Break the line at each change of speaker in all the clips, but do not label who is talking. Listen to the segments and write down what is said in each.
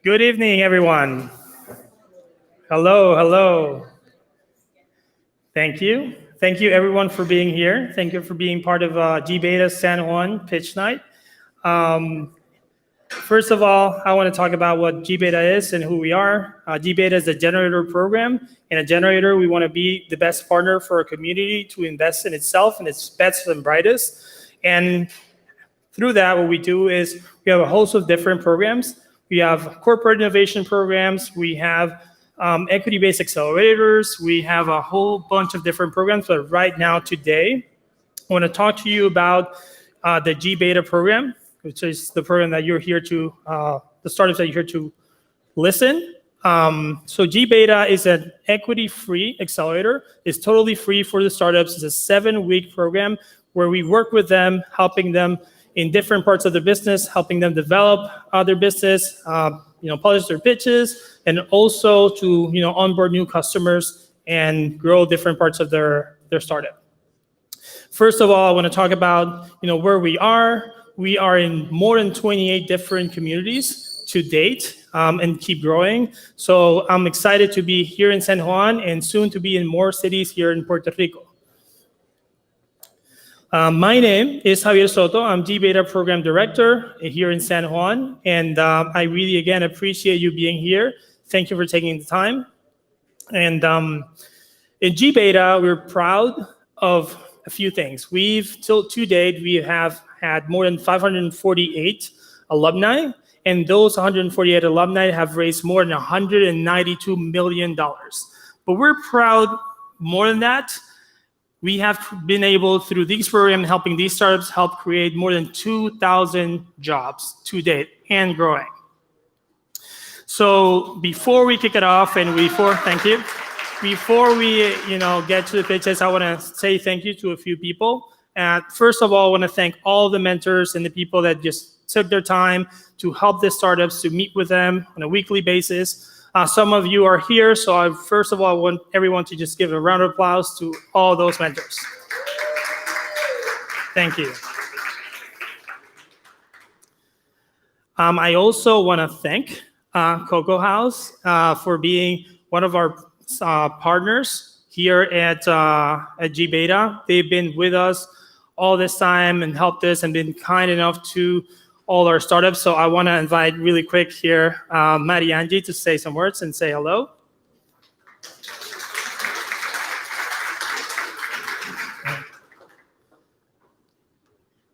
Good evening, everyone. Hello, hello. Thank you. Thank you, everyone, for being here. Thank you for being part of gBETA San Juan Pitch Night. First of all, I want to talk about what gBETA is and who we are. gBETA is a generator program. In a generator, we want to be the best partner for our community to invest in itself and its best and brightest. And through that, what we do is we have a host of different programs. We have corporate innovation programs. We have equity-based accelerators. We have a whole bunch of different programs. But right now, today, I want to talk to you about the gBETA program, which is the program that you're here to, the startups that you're here to listen. So gBETA is an equity-free accelerator. It's totally free for the startups. It's a 7-week program where we work with them, helping them in different parts of their business, helping them develop their business, polish their pitches, and also to onboard new customers and grow different parts of their startup. First of all, I want to talk about where we are. We are in more than 28 different communities to date and keep growing. So I'm excited to be here in San Juan and soon to be in more cities here in Puerto Rico. My name is Javier Soto. I'm gBETA Program Director here in San Juan. And I really, again, appreciate you being here. Thank you for taking the time. And in gBETA, we're proud of a few things. Till to date, we have had more than 548 alumni. And those 148 alumni have raised more than $192 million. But we're proud more than that. We have been able, through these programs, helping these startups help create more than 2,000 jobs to date and growing. So before we kick it off and thank you. Before we get to the pitches, I want to say thank you to a few people. First of all, I want to thank all the mentors and the people that just took their time to help the startups, to meet with them on a weekly basis. Some of you are here, so first of all, I want everyone to just give a round of applause to all those mentors. Thank you. I also want to thank Cocoa House for being one of our partners here at gBETA. They've been with us all this time and helped us and been kind enough to all our startups. So I want to invite really quick here, Mariangi, to say some words and say hello.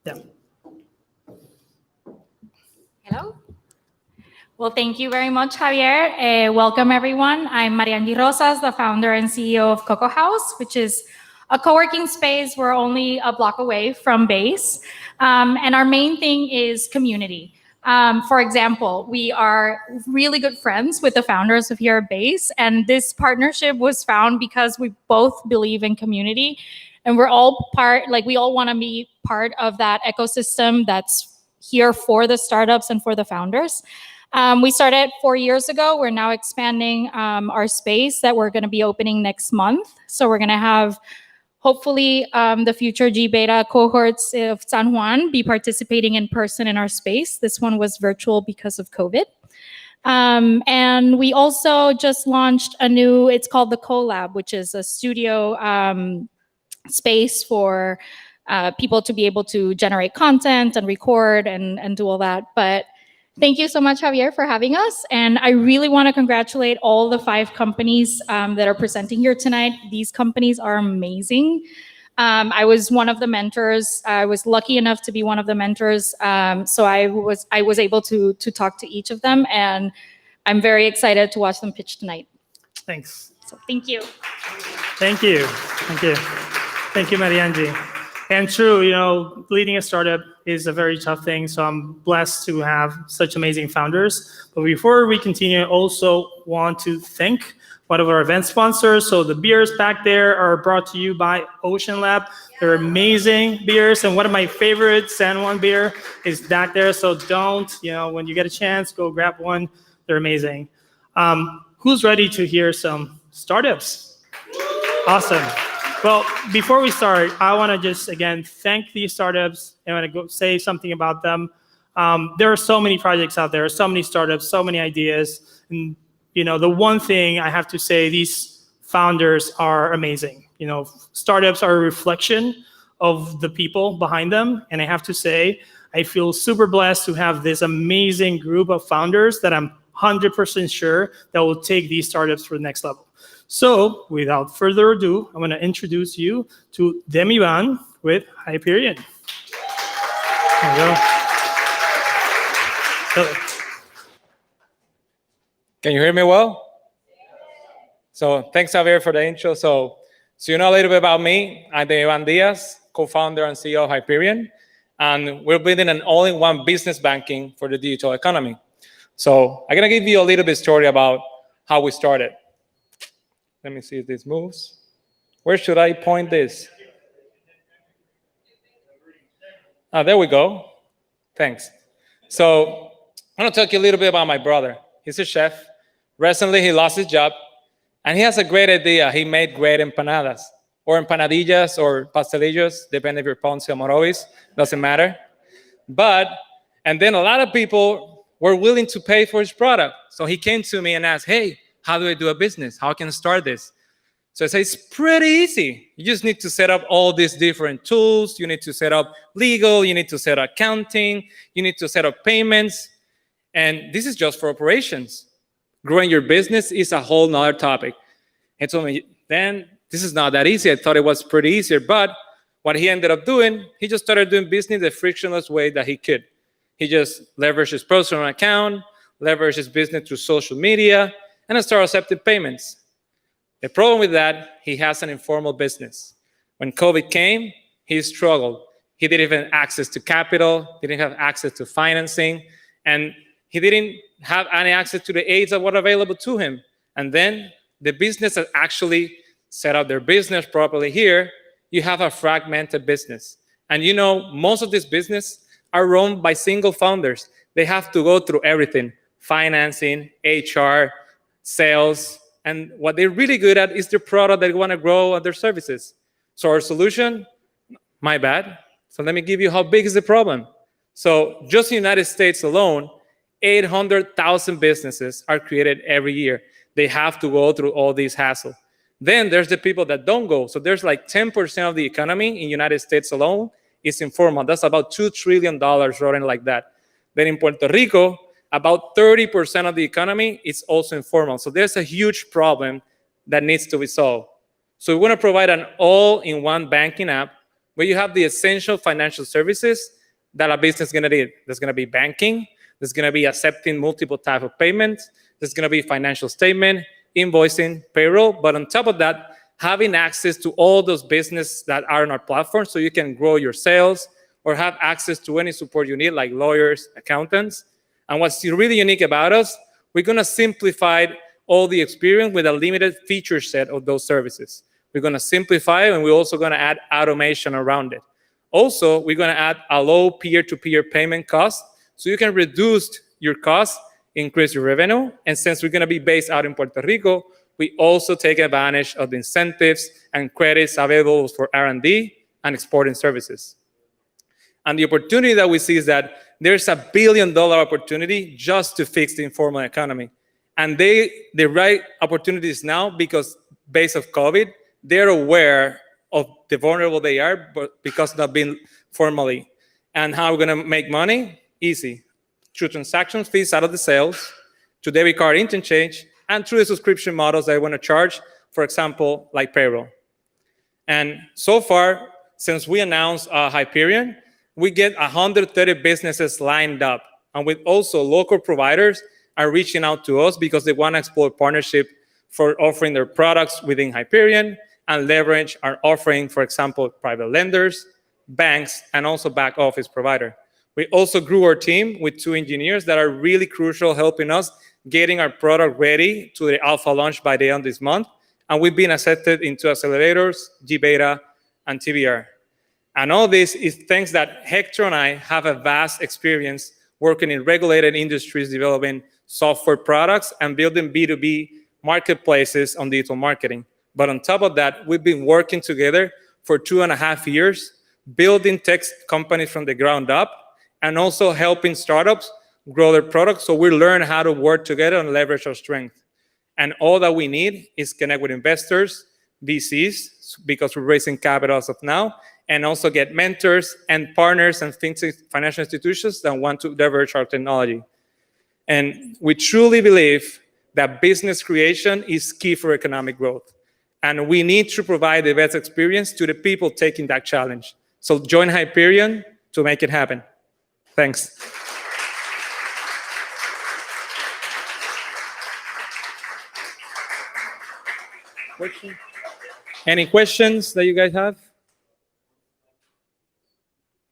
Yeah.
Hello. Well, thank you very much, Javier. Welcome, everyone. I'm Mariangi Rosas, the founder and CEO of Cocoa House, which is a co-working space. We're only a block away from Base. And our main thing is community. For example, we are really good friends with the founders of here at Base. And this partnership was found because we both believe in community. And we're all we all want to be part of that ecosystem that's here for the startups and for the founders. We started 4 years ago. We're now expanding our space that we're going to be opening next month. So we're going to have hopefully, the future gBETA cohorts of San Juan be participating in person in our space. This one was virtual because of COVID. And we also just launched it's called the Collab, which is a studio space for people to be able to generate content and record and do all that. But thank you so much, Javier, for having us. And I really want to congratulate all the 5 companies that are presenting here tonight. These companies are amazing. I was one of the mentors. I was lucky enough to be one of the mentors. So I was able to talk to each of them. And I'm very excited to watch them pitch tonight.
Thanks.
So thank you.
Thank you. Thank you. Thank you, Mariangi. And true, leading a startup is a very tough thing. So I'm blessed to have such amazing founders. But before we continue, I also want to thank one of our event sponsors. So the beers back there are brought to you by Ocean Lab. They're amazing beers. And one of my favorite San Juan beer is back there. So when you get a chance, go grab one. They're amazing. Who's ready to hear some startups? Awesome. Well, before we start, I want to just, again, thank these startups. I want to go say something about them. There are so many projects out there, so many startups, so many ideas. And, the one thing I have to say, these founders are amazing. Startups are a reflection of the people behind them. And I have to say, I feel super blessed to have this amazing group of founders that I'm 100% sure that will take these startups to the next level. So without further ado, I'm going to introduce you to Demivan with Hyperion. There you go.
Can you hear me well? So thanks, Javier, for the intro. So you know a little bit about me. I'm Demivan Diaz, co-founder and CEO of Hyperion. And we're building an all-in-one business banking for the digital economy. So I'm going to give you a little bit story about how we started. Let me see if this moves. Where should I point this? There we go. Thanks. So I want to talk to you a little bit about my brother. He's a chef. Recently, he lost his job, and he has a great idea. He made great empanadas, or empanadillas, or pastelillos, depending if you're Ponce or Morovis, doesn't matter. And then a lot of people were willing to pay for his product. So he came to me and asked, hey, how do I do a business? How can I start this? So I say, it's pretty easy. You just need to set up all these different tools. You need to set up legal. You need to set up accounting. You need to set up payments. And this is just for operations. Growing your business is a whole nother topic. He told me, then this is not that easy. I thought it was pretty easier. But what he ended up doing, he just started doing business the frictionless way that he could. He just leveraged his personal account, leveraged his business through social media, and started accepting payments. The problem with that, he has an informal business. When COVID came, he struggled. He didn't have access to capital, didn't have access to financing, and he didn't have any access to the aids that were available to him. And then the business that actually set up their business properly here, you have a fragmented business. And most of these businesses are run by single founders. They have to go through everything, financing, HR, sales, and what they're really good at is their product that they want to grow and their services. So our solution, my bad. So let me give you how big is the problem. So just in the United States alone, 800,000 businesses are created every year. They have to go through all these hassle. Then there's the people that don't go. So there's like 10% of the economy in the United States alone is informal. That's about $2 trillion running like that. Then in Puerto Rico, about 30% of the economy is also informal. So there's a huge problem that needs to be solved. So we want to provide an all-in-one banking app where you have the essential financial services that a business is going to need. There's going to be banking. There's going to be accepting multiple types of payments. There's going to be financial statement, invoicing, payroll. But on top of that, having access to all those businesses that are on our platform so you can grow your sales or have access to any support you need, like lawyers, accountants. And what's really unique about us, we're going to simplify all the experience with a limited feature set of those services. We're going to simplify, and we're also going to add automation around it. Also, we're going to add a low peer-to-peer payment cost, so you can reduce your costs, increase your revenue. And since we're going to be based out in Puerto Rico, we also take advantage of the incentives and credits available for R&D and exporting services. And the opportunity that we see is that there's $1 billion opportunity just to fix the informal economy. And the right opportunity is now because based of COVID, they're aware of the vulnerable they are, but because not being formally. And how we're going to make money? Easy. Through transaction fees out of the sales, to debit card interchange, and through the subscription models that I want to charge, for example, like payroll. And so far, since we announced Hyperion, we get 130 businesses lined up. And with also local providers are reaching out to us because they want to explore partnership for offering their products within Hyperion and leverage our offering, for example, private lenders, banks, and also back office provider. We also grew our team with 2 engineers that are really crucial, helping us getting our product ready to the alpha launch by the end of this month. And we've been accepted into accelerators, gBETA, and TBR. And all this is thanks that Hector and I have a vast experience working in regulated industries, developing software products and building B2B marketplaces on digital marketing. But on top of that, we've been working together for 2.5 years, building tech companies from the ground up, and also helping startups grow their products. So we learn how to work together and leverage our strength. And all that we need is connect with investors, VCs, because we're raising capital as of now, and also get mentors and partners and financial institutions that want to leverage our technology. And we truly believe that business creation is key for economic growth. And we need to provide the best experience to the people taking that challenge. So join Hyperion to make it happen. Thanks. Any questions that you guys have?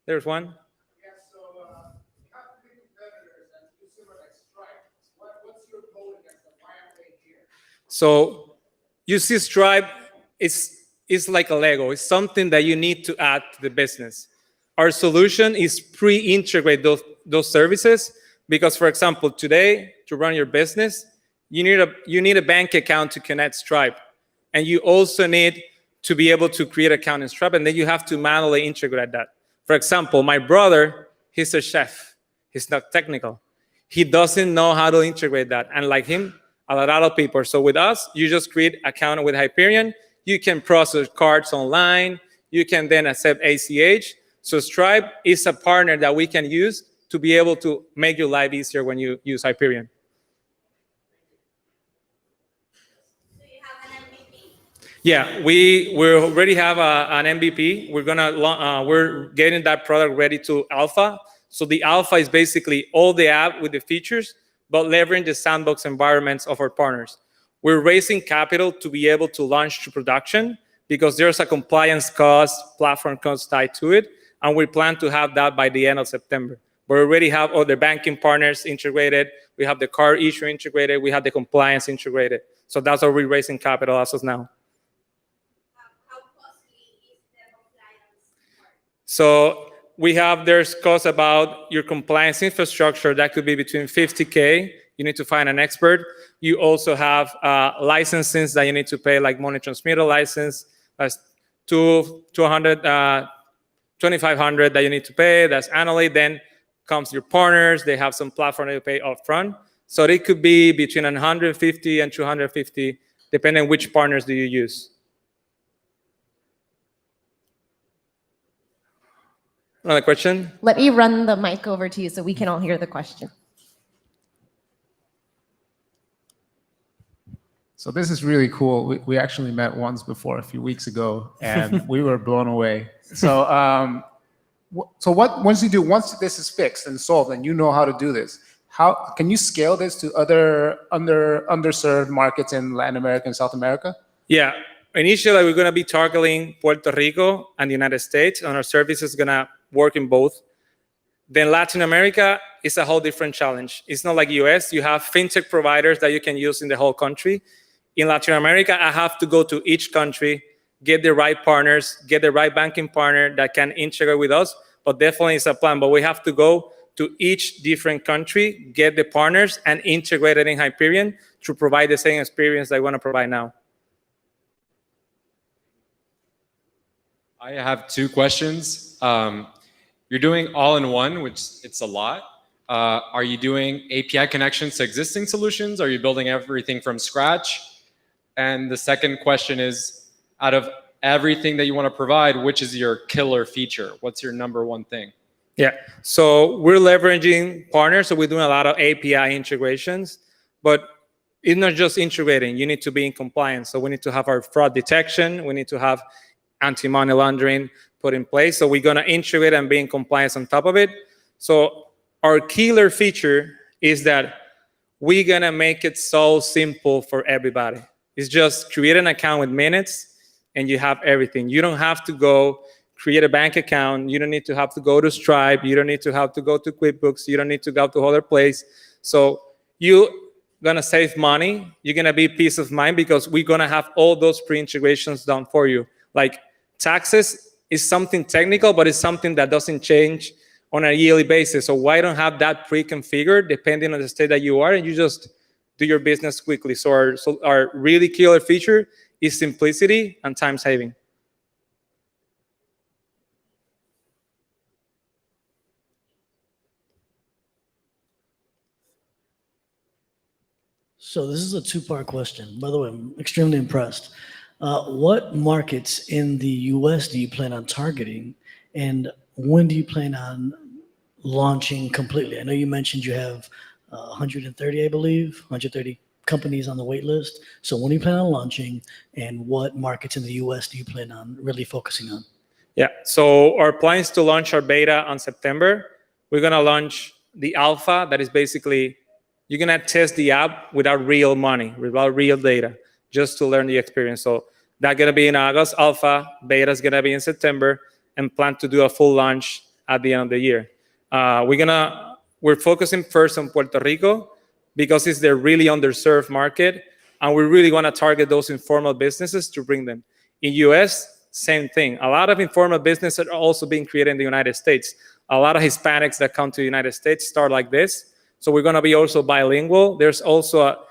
There's one.
Yeah, so you have three competitors and you similar like Stripe. What's your goal against them? Why aren't they here?
So you see Stripe is like a Lego. It's something that you need to add to the business. Our solution is pre-integrate those services because, for example, today to run your business, you need a bank account to connect Stripe. And you also need to be able to create an account in Stripe, and then you have to manually integrate that. For example, my brother, he's a chef. He's not technical. He doesn't know how to integrate that. And like him, a lot of people. So with us, you just create an account with Hyperion. You can process cards online. You can then accept ACH. So Stripe is a partner that we can use to be able to make your life easier when you use Hyperion. Yeah, we already have an MVP. We're getting that product ready to alpha. So the alpha is basically all the app with the features, but leveraging the sandbox environments of our partners. We're raising capital to be able to launch to production because there's a compliance cost, platform cost tied to it, and we plan to have that by the end of September. We already have all the banking partners integrated. We have the card issue integrated. We have the compliance integrated. So that's how we're raising capital as of now. So there's cost about your compliance infrastructure that could be between $50K. You need to find an expert. You also have licenses that you need to pay, like money transmitter license. That's $2,500 that you need to pay. That's annually. Then comes your partners. They have some platform that you pay upfront. So it could be between $150 and $250, depending on which partners do you use. Another question?
Let me run the mic over to you so we can all hear the question.
So this is really cool. We actually met once before a few weeks ago, and we were blown away. So, once this is fixed and solved, and you know how to do this, how can you scale this to other underserved markets in Latin America and South America?
Yeah. Initially, we're going to be targeting Puerto Rico and the United States, and our service is going to work in both. Then Latin America is a whole different challenge. It's not like US. You have fintech providers that you can use in the whole country. In Latin America, I have to go to each country, get the right partners, get the right banking partner that can integrate with us. But definitely it's a plan. But we have to go to each different country, get the partners, and integrate it in Hyperion to provide the same experience that I want to provide now.
I have two questions. You're doing all-in-one, which it's a lot. Are you doing API connections to existing solutions? Are you building everything from scratch? And the second question is, out of everything that you want to provide, which is your killer feature? What's your number one thing?
Yeah, so we're leveraging partners. So we're doing a lot of API integrations, but it's not just integrating. You need to be in compliance. So we need to have our fraud detection. We need to have anti-money laundering put in place. So we're going to integrate and be in compliance on top of it. So our killer feature is that we're going to make it so simple for everybody. It's just create an account with minutes and you have everything. You don't have to go create a bank account. You don't need to have to go to Stripe. You don't need to have to go to QuickBooks. You don't need to go to other place. So you're going to save money. You're going to be peace of mind because we're going to have all those pre-integrations done for you. Like taxes is something technical, but it's something that doesn't change on a yearly basis. So why don't have that pre-configured depending on the state that you are, and you just do your business quickly. So our really killer feature is simplicity and time saving.
So this is a two-part question. By the way, I'm extremely impressed. What markets in the US do you plan on targeting, and when do you plan on launching completely? I know you mentioned you have 130, I believe, 130 companies on the wait list. So when do you plan on launching, and what markets in the US do you plan on really focusing on?
Yeah, so our plan is to launch our beta on September. We're gonna launch the alpha, that is basically, you're gonna test the app without real money, without real data, just to learn the experience. So that's gonna be in August, alpha, beta is gonna be in September, and plan to do a full launch at the end of the year. We're focusing first on Puerto Rico because it's the really underserved market, and we really wanna target those informal businesses to bring them. In US, same thing. A lot of informal businesses are also being created in the United States. A lot of Hispanics that come to the United States start like this. So we're gonna be also bilingual. There's also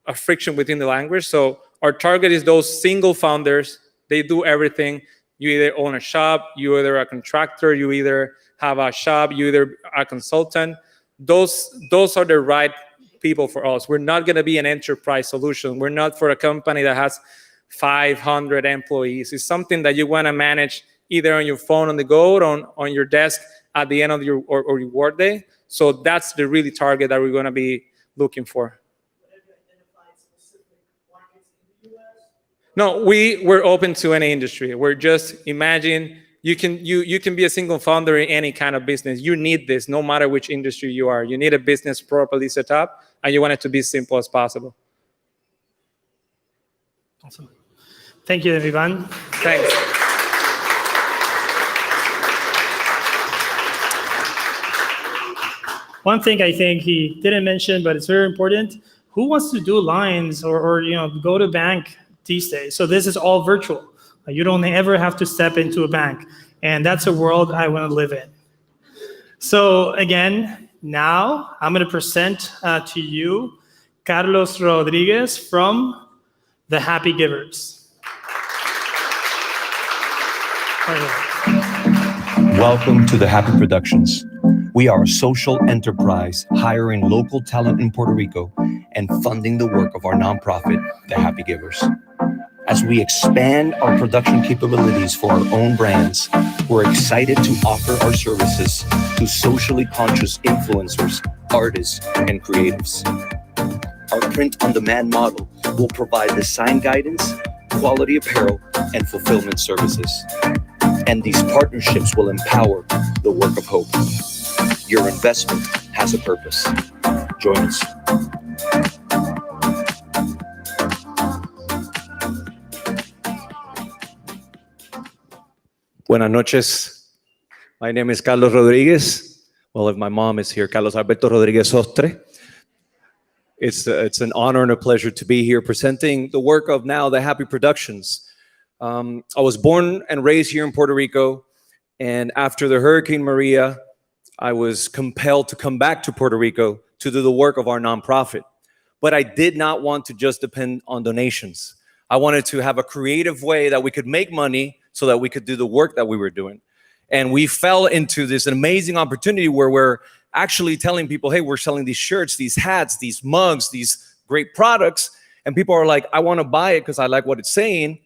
a friction within the language. So our target is those single founders. They do everything. You either own a shop, you either a contractor, you either have a shop, you either a consultant. Those are the right people for us. We're not gonna be an enterprise solution. We're not for a company that has 500 employees. It's something that you wanna manage either on your phone on the go or on your desk at the end of your or your workday. So that's the really target that we're gonna be looking for. No, we're open to any industry. We're just imagine you can be a single founder in any kind of business. You need this no matter which industry you are. You need a business properly set up, and you want it to be simple as possible.
Awesome. Thank you, everyone.
Thanks.
One thing I think he didn't mention, but it's very important. Who wants to do lines or go to bank these days? So this is all virtual. You don't ever have to step into a bank, and that's a world I want to live in. So again, now I'm going to present to you Carlos Rodriguez from the Happy Givers.
Welcome to the Happy Productions. We are a social enterprise hiring local talent in Puerto Rico and funding the work of our nonprofit, the Happy Givers. As we expand our production capabilities for our own brands, we're excited to offer our services to socially conscious influencers, artists, and creatives. Our print-on-demand model will provide design guidance, quality apparel, and fulfillment services. And these partnerships will empower the work of hope. Your investment has a purpose. Join us.
Buenas noches. My name is Carlos Rodriguez. Well, if my mom is here, Carlos Alberto Rodriguez Ostre. It's an honor and a pleasure to be here presenting the work of now the Happy Productions. I was born and raised here in Puerto Rico, and after the Hurricane Maria, I was compelled to come back to Puerto Rico to do the work of our nonprofit. But I did not want to just depend on donations. I wanted to have a creative way that we could make money so that we could do the work that we were doing. And we fell into this amazing opportunity where we're actually telling people, hey, we're selling these shirts, these hats, these mugs, these great products. And people are like, I want to buy it because I like what it's saying,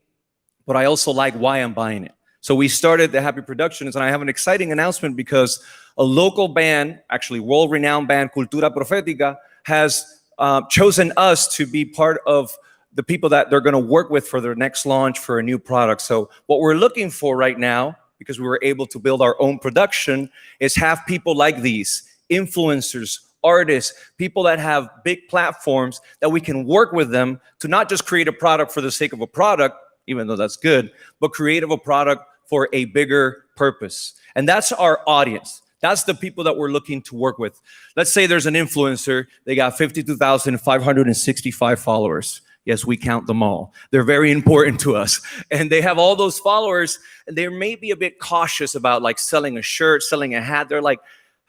but I also like why I'm buying it. So we started the Happy Productions, and I have an exciting announcement because a local band, actually world-renowned band, Cultura Profética, has chosen us to be part of the people that they're going to work with for their next launch for a new product. So what we're looking for right now, because we were able to build our own production, is have people like these, influencers, artists, people that have big platforms that we can work with them to not just create a product for the sake of a product, even though that's good, but create a product for a bigger purpose. And that's our audience. That's the people that we're looking to work with. Let's say there's an influencer, they got 52,565 followers. Yes, we count them all. They're very important to us. And they have all those followers, and they may be a bit cautious about like selling a shirt, selling a hat. They're like,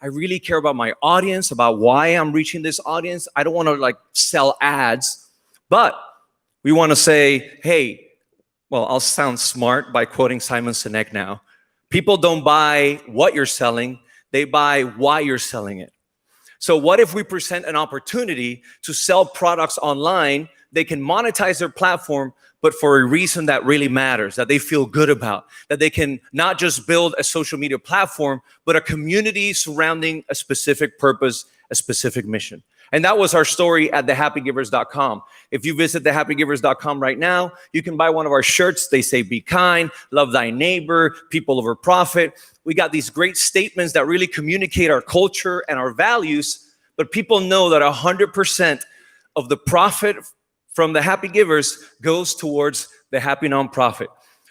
I really care about my audience, about why I'm reaching this audience. I don't want to like sell ads, but we want to say, hey, well, I'll sound smart by quoting Simon Sinek now. People don't buy what you're selling, they buy why you're selling it. So what if we present an opportunity to sell products online? They can monetize their platform, but for a reason that really matters, that they feel good about, that they can not just build a social media platform, but a community surrounding a specific purpose, a specific mission. And that was our story at thehappygivers.com. If you visit thehappygivers.com right now, you can buy one of our shirts. They say, be kind, love thy neighbor, people over profit. We got these great statements that really communicate our culture and our values, but people know that 100% of the profit from the Happy Givers goes towards the Happy Nonprofit,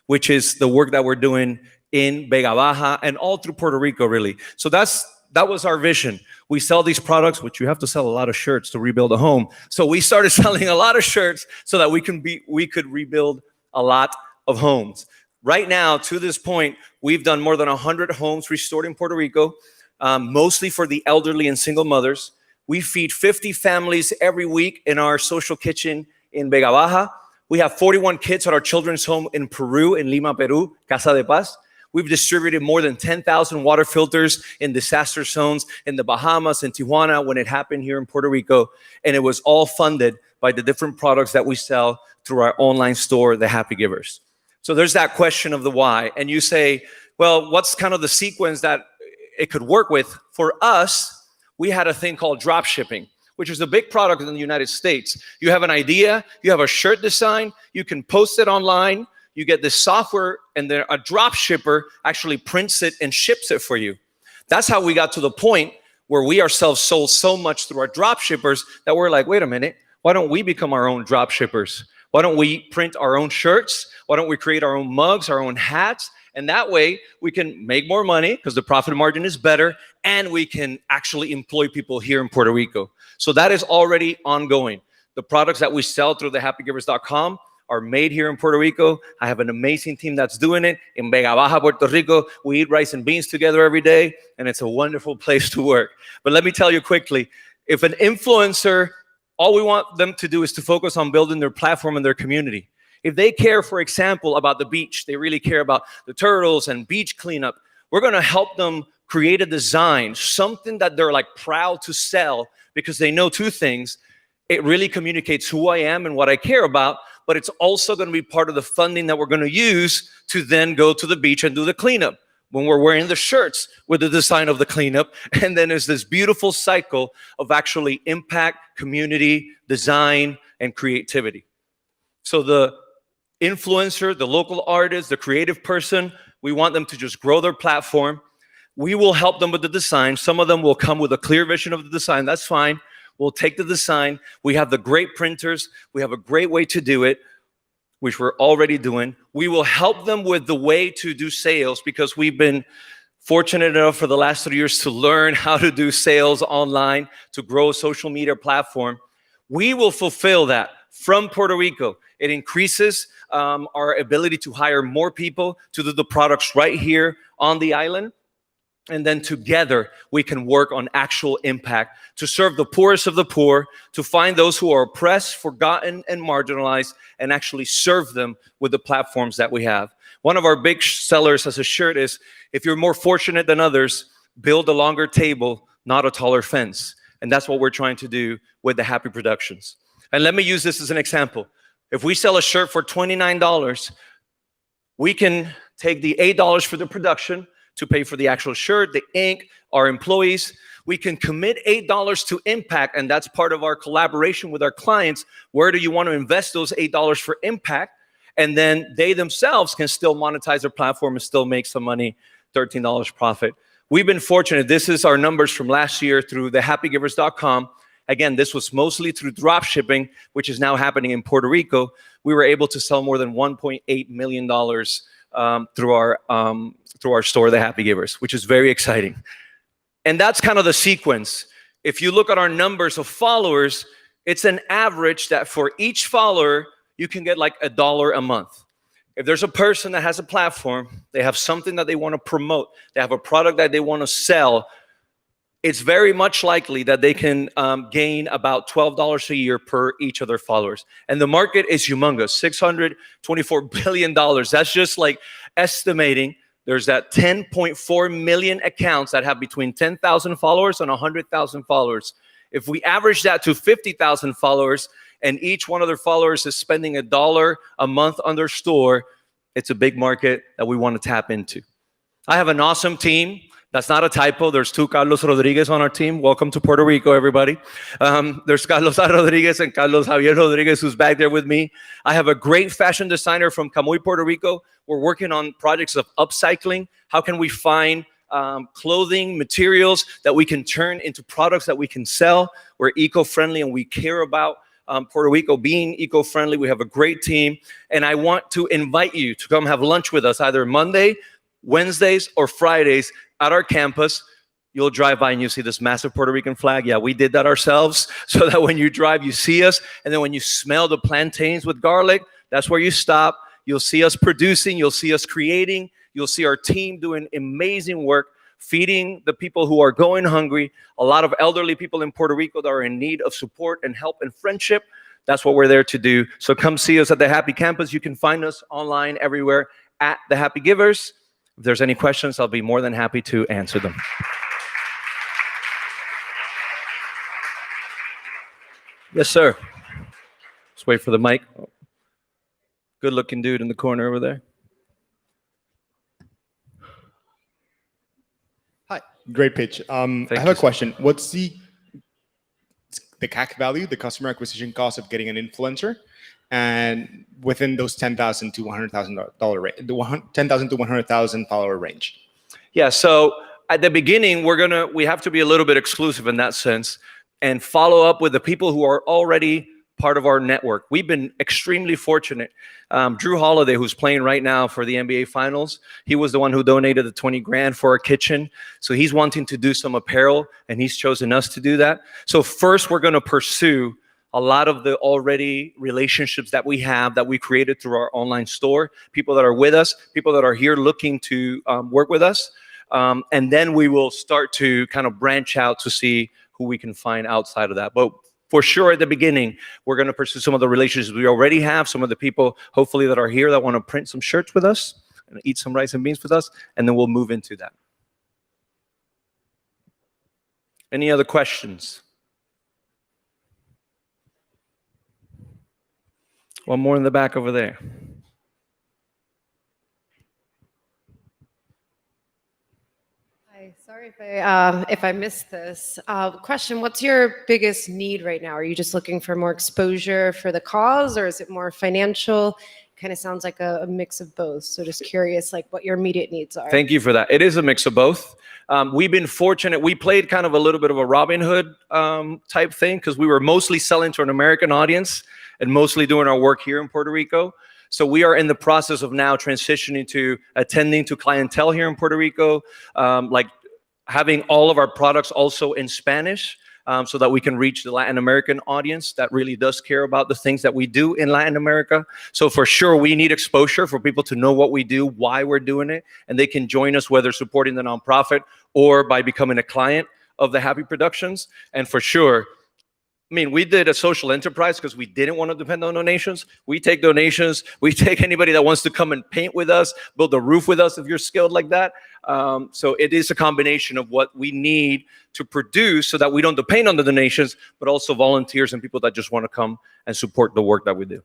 which is the work that we're doing in Vega Baja and all through Puerto Rico, really. So that was our vision. We sell these products, which you have to sell a lot of shirts to rebuild a home. So we started selling a lot of shirts so that we could rebuild a lot of homes. Right now, to this point, we've done more than 100 homes restored in Puerto Rico, mostly for the elderly and single mothers. We feed 50 families every week in our social kitchen in Vega Baja. We have 41 kids at our children's home in Peru, in Lima, Peru, Casa de Paz. We've distributed more than 10,000 water filters in disaster zones in the Bahamas and Tijuana when it happened here in Puerto Rico. And it was all funded by the different products that we sell through our online store, The Happy Givers. So there's that question of the why. And you say, well, what's kind of the sequence that it could work with? For us, we had a thing called drop shipping, which is a big product in the United States. You have an idea, you have a shirt design, you can post it online, you get this software, and then a drop shipper actually prints it and ships it for you. That's how we got to the point where we ourselves sold so much through our drop shippers that we're like, wait a minute, why don't we become our own drop shippers? Why don't we print our own shirts? Why don't we create our own mugs, our own hats? And that way we can make more money because the profit margin is better, and we can actually employ people here in Puerto Rico. So that is already ongoing. The products that we sell through thehappygivers.com are made here in Puerto Rico. I have an amazing team that's doing it in Vega Baja, Puerto Rico. We eat rice and beans together every day, and it's a wonderful place to work. But let me tell you quickly, if an influencer, all we want them to do is to focus on building their platform and their community. If they care, for example, about the beach, they really care about the turtles and beach cleanup, we're going to help them create a design, something that they're like proud to sell, because they know two things. It really communicates who I am and what I care about, but it's also going to be part of the funding that we're going to use to then go to the beach and do the cleanup when we're wearing the shirts with the design of the cleanup. And then there's this beautiful cycle of actually impact, community, design, and creativity. So the influencer, the local artist, the creative person, we want them to just grow their platform. We will help them with the design. Some of them will come with a clear vision of the design. That's fine. We'll take the design. We have the great printers. We have a great way to do it, which we're already doing. We will help them with the way to do sales, because we've been fortunate enough for the last 3 years to learn how to do sales online, to grow a social media platform. We will fulfill that from Puerto Rico. It increases our ability to hire more people to do the products right here on the island. And then together, we can work on actual impact to serve the poorest of the poor, to find those who are oppressed, forgotten, and marginalized, and actually serve them with the platforms that we have. One of our big sellers as a shirt is, if you're more fortunate than others, build a longer table, not a taller fence. And that's what we're trying to do with the Happy Productions. And let me use this as an example. If we sell a shirt for $29, we can take the $8 for the production to pay for the actual shirt, the ink, our employees. We can commit $8 to impact, and that's part of our collaboration with our clients. Where do you want to invest those $8 for impact? And then they themselves can still monetize their platform and still make some money, $13 profit. We've been fortunate. This is our numbers from last year through thehappygivers.com. Again, this was mostly through drop shipping, which is now happening in Puerto Rico. We were able to sell more than $1.8 million through our store, The Happy Givers, which is very exciting. And that's kind of the sequence. If you look at our numbers of followers, it's an average that for each follower, you can get like $1 a month. If there's a person that has a platform, they have something that they want to promote, they have a product that they want to sell, it's very much likely that they can gain about $12 a year per each of their followers. And the market is humongous, $624 billion. That's just like estimating There's that 10.4 million accounts that have between 10,000 followers and 100,000 followers. If we average that to 50,000 followers and each one of their followers is spending $1 a month on their store, it's a big market that we want to tap into. I have an awesome team. That's not a typo. There's 2 Carlos Rodriguez on our team. Welcome to Puerto Rico, everybody. There's Carlos Rodriguez and Carlos Javier Rodriguez, who's back there with me. I have a great fashion designer from Camuy, Puerto Rico. We're working on projects of upcycling. How can we find clothing, materials that we can turn into products that we can sell? We're eco-friendly and we care about Puerto Rico being eco-friendly. We have a great team. And I want to invite you to come have lunch with us either Monday, Wednesdays, or Fridays at our campus. You'll drive by and you'll see this massive Puerto Rican flag. Yeah, we did that ourselves so that when you drive, you see us. And then when you smell the plantains with garlic, that's where you stop. You'll see us producing. You'll see us creating. You'll see our team doing amazing work, feeding the people who are going hungry. A lot of elderly people in Puerto Rico that are in need of support and help and friendship. That's what we're there to do. So come see us at the Happy Campus. You can find us online everywhere at The Happy Givers. If there's any questions, I'll be more than happy to answer them. Yes, sir. Let's wait for the mic. Good looking dude in the corner over there.
Hi, great pitch. I have a question. What's the CAC value, the customer acquisition cost of getting an influencer, and within those $10,000 to $100,000 range, the 10,000 to 100,000 follower range?
Yeah, so at the beginning, we have to be a little bit exclusive in that sense and follow up with the people who are already part of our network. We've been extremely fortunate. Drew Holiday, who's playing right now for the NBA Finals, he was the one who donated the 20 grand for our kitchen. So he's wanting to do some apparel, and he's chosen us to do that. So first, we're going to pursue a lot of the already relationships that we have that we created through our online store, people that are with us, people that are here looking to work with us. And then we will start to kind of branch out to see who we can find outside of that. But for sure, at the beginning, we're going to pursue some of the relationships we already have, some of the people, hopefully, that are here that want to print some shirts with us and eat some rice and beans with us, and then we'll move into that. Any other questions? One more in the back over there.
Hi, sorry if I missed this. Question, what's your biggest need right now? Are you just looking for more exposure for the cause, or is it more financial? Kind of sounds like a mix of both. So just curious, like, what your immediate needs are.
Thank you for that. It is a mix of both. We've been fortunate. We played kind of a little bit of a Robin Hood type thing because we were mostly selling to an American audience and mostly doing our work here in Puerto Rico. So we are in the process of now transitioning to attending to clientele here in Puerto Rico, like having all of our products also in Spanish, so that we can reach the Latin American audience that really does care about the things that we do in Latin America. So for sure, we need exposure for people to know what we do, why we're doing it, and they can join us whether supporting the nonprofit or by becoming a client of the Happy Productions. And for sure, I mean, we did a social enterprise because we didn't want to depend on donations. We take donations. We take anybody that wants to come and paint with us, build a roof with us if you're skilled like that. So it is a combination of what we need to produce so that we don't depend on the donations, but also volunteers and people that just want to come and support the work that we do.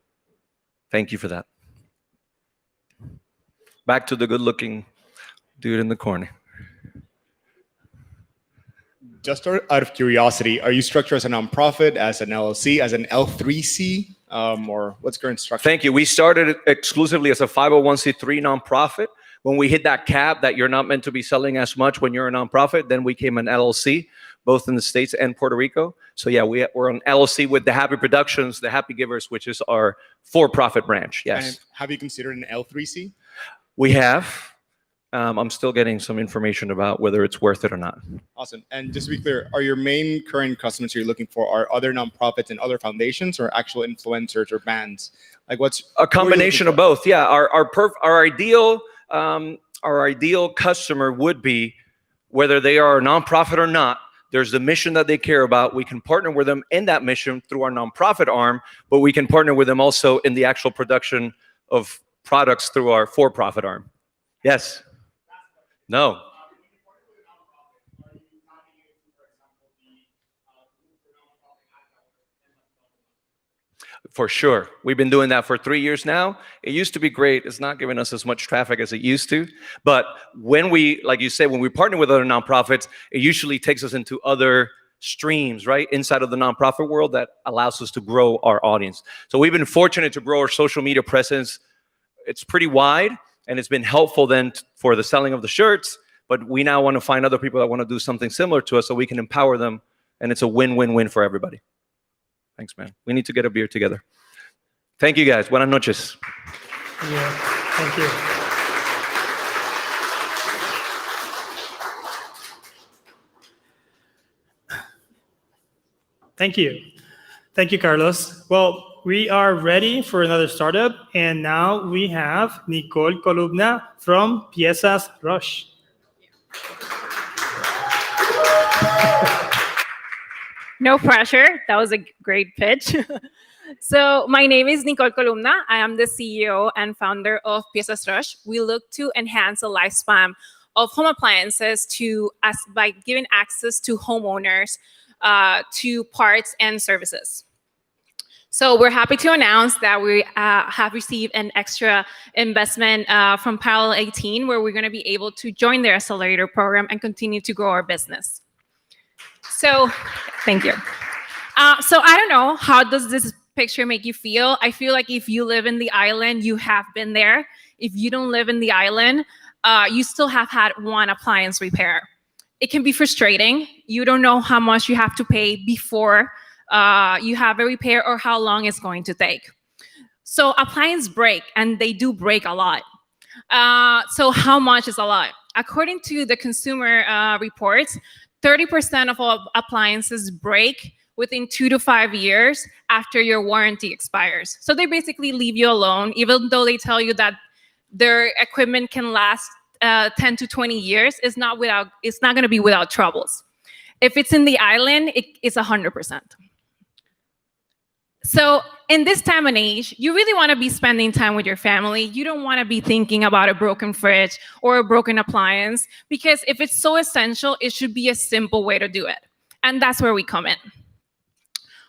Thank you for that. Back to the good-looking dude in the corner.
Just out of curiosity, are you structured as a nonprofit, as an LLC, as an L3C, or what's current structure?
Thank you. We started exclusively as a 501c3 nonprofit. When we hit that cap that you're not meant to be selling as much when you're a nonprofit, then we became an LLC, both in the States and Puerto Rico. So yeah, we're an LLC with the Happy Productions, the Happy Givers, which is our for-profit branch. Yes.
And have you considered an L3C?
We have. I'm still getting some information about whether it's worth it or not.
Awesome. And just to be clear, are your main current customers you're looking for are other nonprofits and other foundations, or actual influencers or bands? Like, what's
a combination of both? Yeah, our ideal customer would be whether they are a nonprofit or not. There's the mission that they care about. We can partner with them in that mission through our nonprofit arm, but we can partner with them also in the actual production of products through our for-profit arm. Yes. No. For sure. We've been doing that for 3 years now. It used to be great. It's not giving us as much traffic as it used to. But when we, like you said, when we partner with other nonprofits, it usually takes us into other streams, right? Inside of the nonprofit world that allows us to grow our audience. So we've been fortunate to grow our social media presence. It's pretty wide, and it's been helpful then for the selling of the shirts. But we now want to find other people that want to do something similar to us so we can empower them. And it's a win-win-win for everybody. Thanks, man. We need to get a beer together. Thank you, guys. Buenas noches.
Yeah, thank you. Thank you. Thank you, Carlos. Well, we are ready for another startup, and now we have Nicole Columna from Piezas Rush.
No pressure. That was a great pitch. So my name is Nicole Columna. I am the CEO and founder of Piezas Rush. We look to enhance the lifespan of home appliances by giving access to homeowners to parts and services. So we're happy to announce that we have received an extra investment from Parallel 18, where we're going to be able to join their accelerator program and continue to grow our business. So, thank you. So I don't know, how does this picture make you feel? I feel like if you live in the island, you have been there. If you don't live in the island, you still have had one appliance repair. It can be frustrating. You don't know how much you have to pay before you have a repair or how long it's going to take. So appliances break, and they do break a lot. So how much is a lot? According to the consumer reports, 30% of all appliances break within 2 to 5 years after your warranty expires. So they basically leave you alone, even though they tell you that their equipment can last 10 to 20 years. It's not going to be without troubles. If it's in the island, it's 100%. So in this time and age, you really want to be spending time with your family. You don't want to be thinking about a broken fridge or a broken appliance, because if it's so essential, it should be a simple way to do it. And that's where we come in.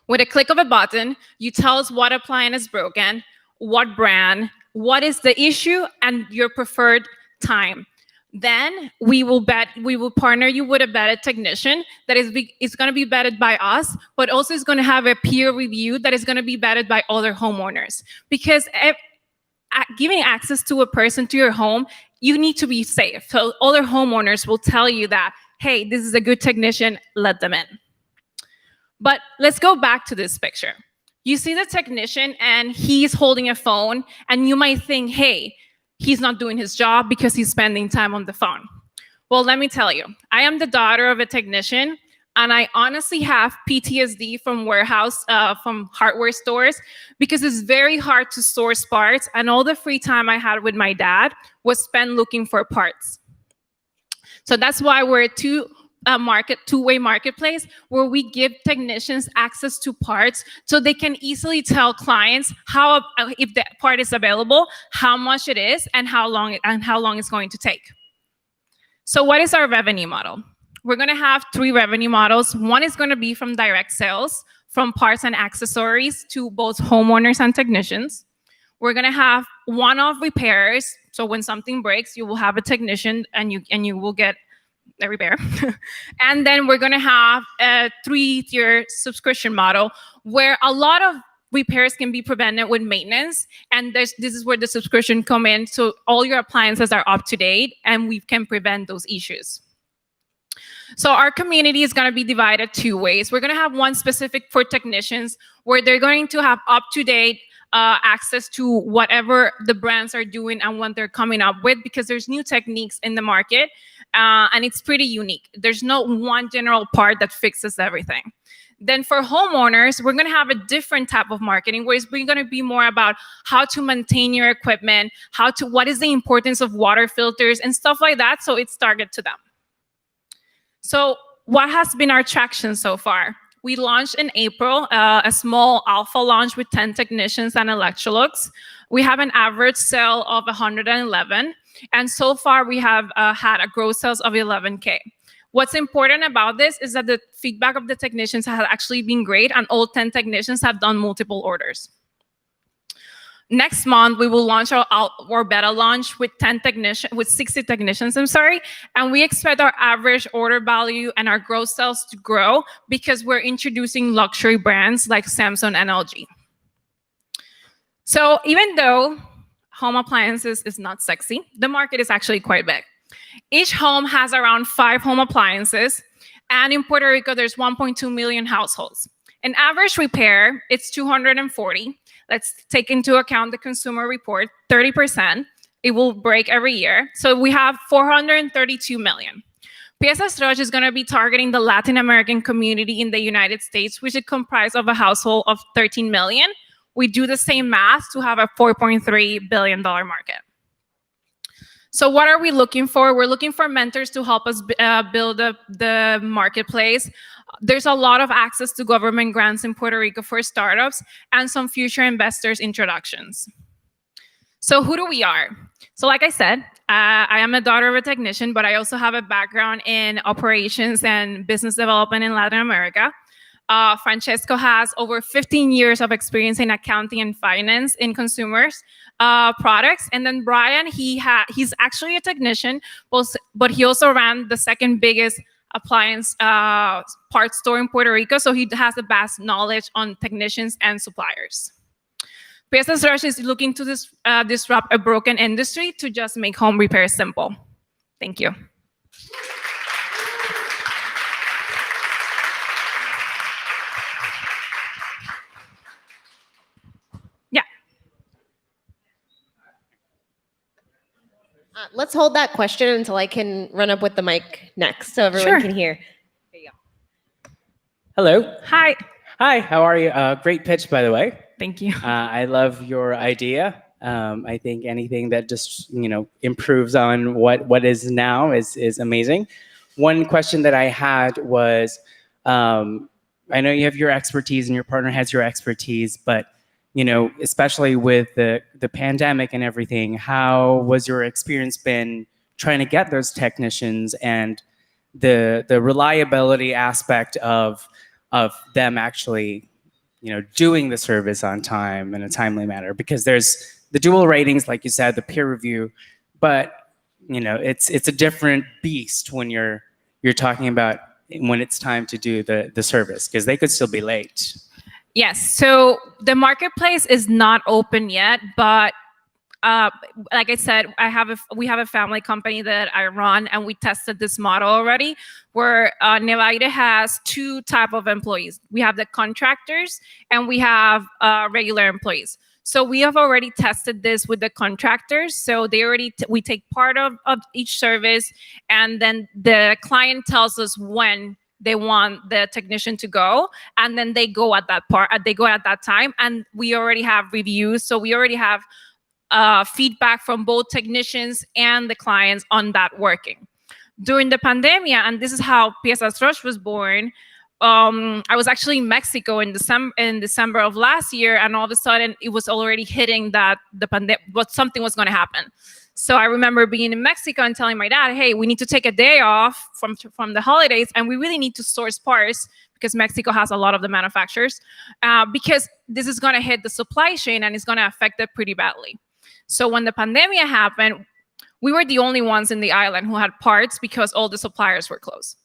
With a click of a button, you tell us what appliance is broken, what brand, what is the issue, and your preferred time. Then we will partner you with a vetted technician that is going to be vetted by us, but also is going to have a peer review that is going to be vetted by other homeowners. Because giving access to a person to your home, you need to be safe. So other homeowners will tell you that, hey, this is a good technician, let them in. But let's go back to this picture. You see the technician and he's holding a phone, and you might think, hey, he's not doing his job because he's spending time on the phone. Well, let me tell you, I am the daughter of a technician, and I honestly have PTSD from from hardware stores, because it's very hard to source parts, and all the free time I had with my dad was spent looking for parts. So that's why we're a two-way marketplace, where we give technicians access to parts so they can easily tell clients if the part is available, how much it is, and how long it's going to take. So what is our revenue model? We're going to have 3 revenue models. One is going to be from direct sales, from parts and accessories to both homeowners and technicians. We're going to have one-off repairs. So when something breaks, you will have a technician and you will get a repair. And then we're going to have a 3-tier subscription model, where a lot of repairs can be prevented with maintenance. And this is where the subscription come in. So all your appliances are up to date, and we can prevent those issues. So our community is going to be divided 2 ways. We're going to have one specific for technicians, where they're going to have up-to-date access to whatever the brands are doing and what they're coming up with, because there's new techniques in the market, and it's pretty unique. There's no one general part that fixes everything. Then for homeowners, we're going to have a different type of marketing, where it's going to be more about how to maintain your equipment, what is the importance of water filters and stuff like that. So it's targeted to them. So what has been our traction so far? We launched in April, a small alpha launch with 10 technicians and Electrolux. We have an average sale of 111. And so far, we have had a gross sales of 11K. What's important about this is that the feedback of the technicians has actually been great, and all 10 technicians have done multiple orders. Next month, we will launch our beta launch with 60 technicians, and we expect our average order value and our gross sales to grow because we're introducing luxury brands like Samsung and LG. So even though home appliances is not sexy, the market is actually quite big. Each home has around 5 home appliances, and in Puerto Rico, there's 1.2 million households. An average repair, it's 240. Let's take into account the consumer report, 30%. It will break every year. So we have 432 million. Piezas Roche is going to be targeting the Latin American community in the United States, which is comprised of a household of 13 million. We do the same math to have a $4.3 billion market. So what are we looking for? We're looking for mentors to help us build the marketplace. There's a lot of access to government grants in Puerto Rico for startups and some future investors introductions. So who do we are? So like I said, I am a daughter of a technician, but I also have a background in operations and business development in Latin America. Francesco has over 15 years of experience in accounting and finance in consumers products. And then Brian, he's actually a technician, but he also ran the second biggest appliance parts store in Puerto Rico. So he has a vast knowledge on technicians and suppliers. Piezas Roche is looking to disrupt a broken industry to just make home repairs simple. Thank you.
Let's hold that question until I can run up with the mic next so everyone can hear. There you go.
Hello.
Hi.
Hi, how are you? Great pitch, by the way.
Thank you.
I love your idea. I think anything that just, improves on what is now is amazing. One question that I had was, I know you have your expertise and your partner has your expertise, but especially with the pandemic and everything, how was your experience been trying to get those technicians and the reliability aspect of them actually, doing the service on time in a timely manner? Because there's the dual ratings, like you said, the peer review, but it's a different beast when you're talking about when it's time to do the service, because they could still be late.
Yes, so the marketplace is not open yet, but like I said, we have a family company that I run, and we tested this model already, where Nevaire has 2 types of employees. We have the contractors, and we have regular employees. So we have already tested this with the contractors. So we take part of each service, and then the client tells us when they want the technician to go, and then they go at that time, and we already have reviews. So we already have feedback from both technicians and the clients on that working. During the pandemic, and this is how Piezas Roche was born, I was actually in Mexico in December of last year, and all of a sudden it was already hitting that something was going to happen. So I remember being in Mexico and telling my dad, hey, we need to take a day off from the holidays, and we really need to source parts because Mexico has a lot of the manufacturers, because this is going to hit the supply chain and it's going to affect it pretty badly. So when the pandemic happened, we were the only ones in the island who had parts because all the suppliers were closed.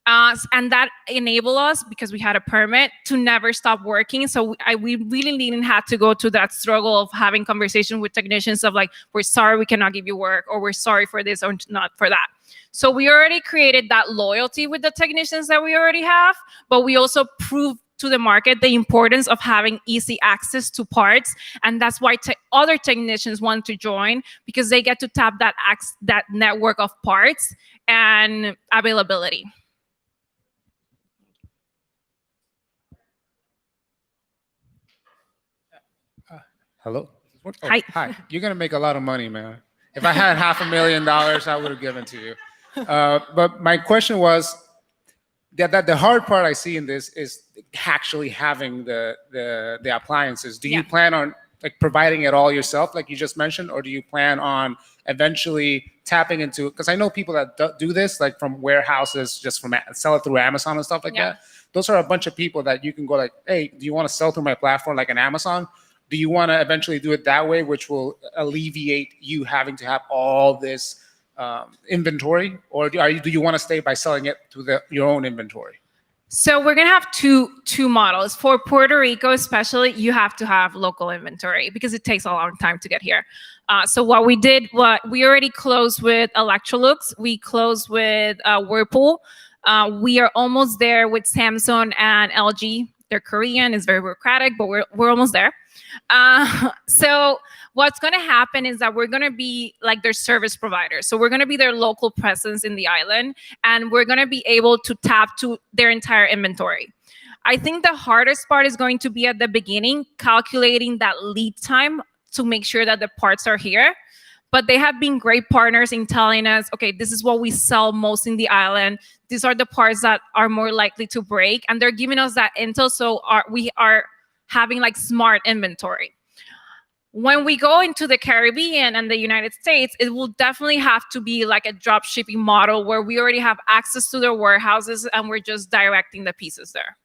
And that enabled us, because we had a permit, to never stop working. So we really didn't have to go to that struggle of having conversations with technicians of like, we're sorry we cannot give you work, or we're sorry for this or not for that. So we already created that loyalty with the technicians that we already have, but we also proved to the market the importance of having easy access to parts. And that's why other technicians want to join, because they get to tap that network of parts and availability.
Hello?
Hi.
Hi. You're going to make a lot of money, man. If I had $500,000, I would have given to you. But my question was that the hard part I see in this is actually having the appliances. Do you plan on like providing it all yourself, like you just mentioned, or do you plan on eventually tapping into? Because I know people that do this, like from warehouses, just from sell it through Amazon and stuff like that. Those are a bunch of people that you can go like, hey, do you want to sell through my platform like an Amazon? Do you want to eventually do it that way, which will alleviate you having to have all this inventory, or do you want to stay by selling it to your own inventory?
So we're gonna have two models. For Puerto Rico especially, you have to have local inventory because it takes a long time to get here. So what we already closed with Electrolux, we closed with Whirlpool. We are almost there with Samsung and LG. They're Korean, it's very bureaucratic, but we're almost there. So what's going to happen is that we're going to be like their service provider. So we're going to be their local presence in the island, and we're going to be able to tap to their entire inventory. I think the hardest part is going to be at the beginning, calculating that lead time to make sure that the parts are here. But they have been great partners in telling us, okay, this is what we sell most in the island. These are the parts that are more likely to break. And they're giving us that intel, so we are having like smart inventory. When we go into the Caribbean and the United States, it will definitely have to be like a drop shipping model where we already have access to their warehouses and we're just directing the pieces there.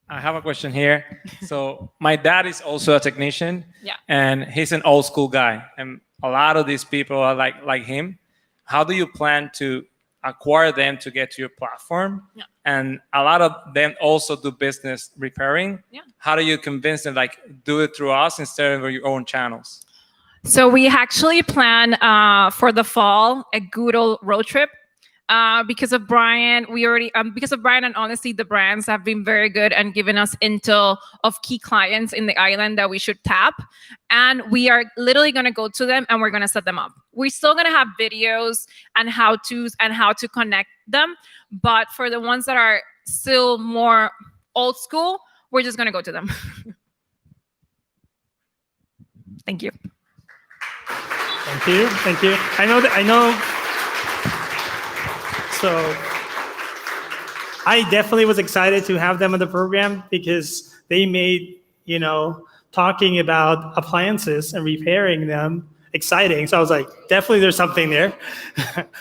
I have a question here. So my dad is also a technician,
and
he's an old school guy. And a lot of these people are like him. How do you plan to acquire them to get to your platform? And a lot of them also do business repairing. How do you convince them, like, do it through us instead of your own channels?
So we actually plan for the fall a good old road trip. Because of Brian, and honestly, the brands have been very good and given us intel of key clients in the island that we should tap. And we are literally going to go to them and we're going to set them up. We're still going to have videos and how-tos and how to connect them. But for the ones that are still more old school, we're just going to go to them. Thank you.
Thank you. Thank you. I know. So I definitely was excited to have them in the program because they made, talking about appliances and repairing them exciting. So I was like, definitely there's something there.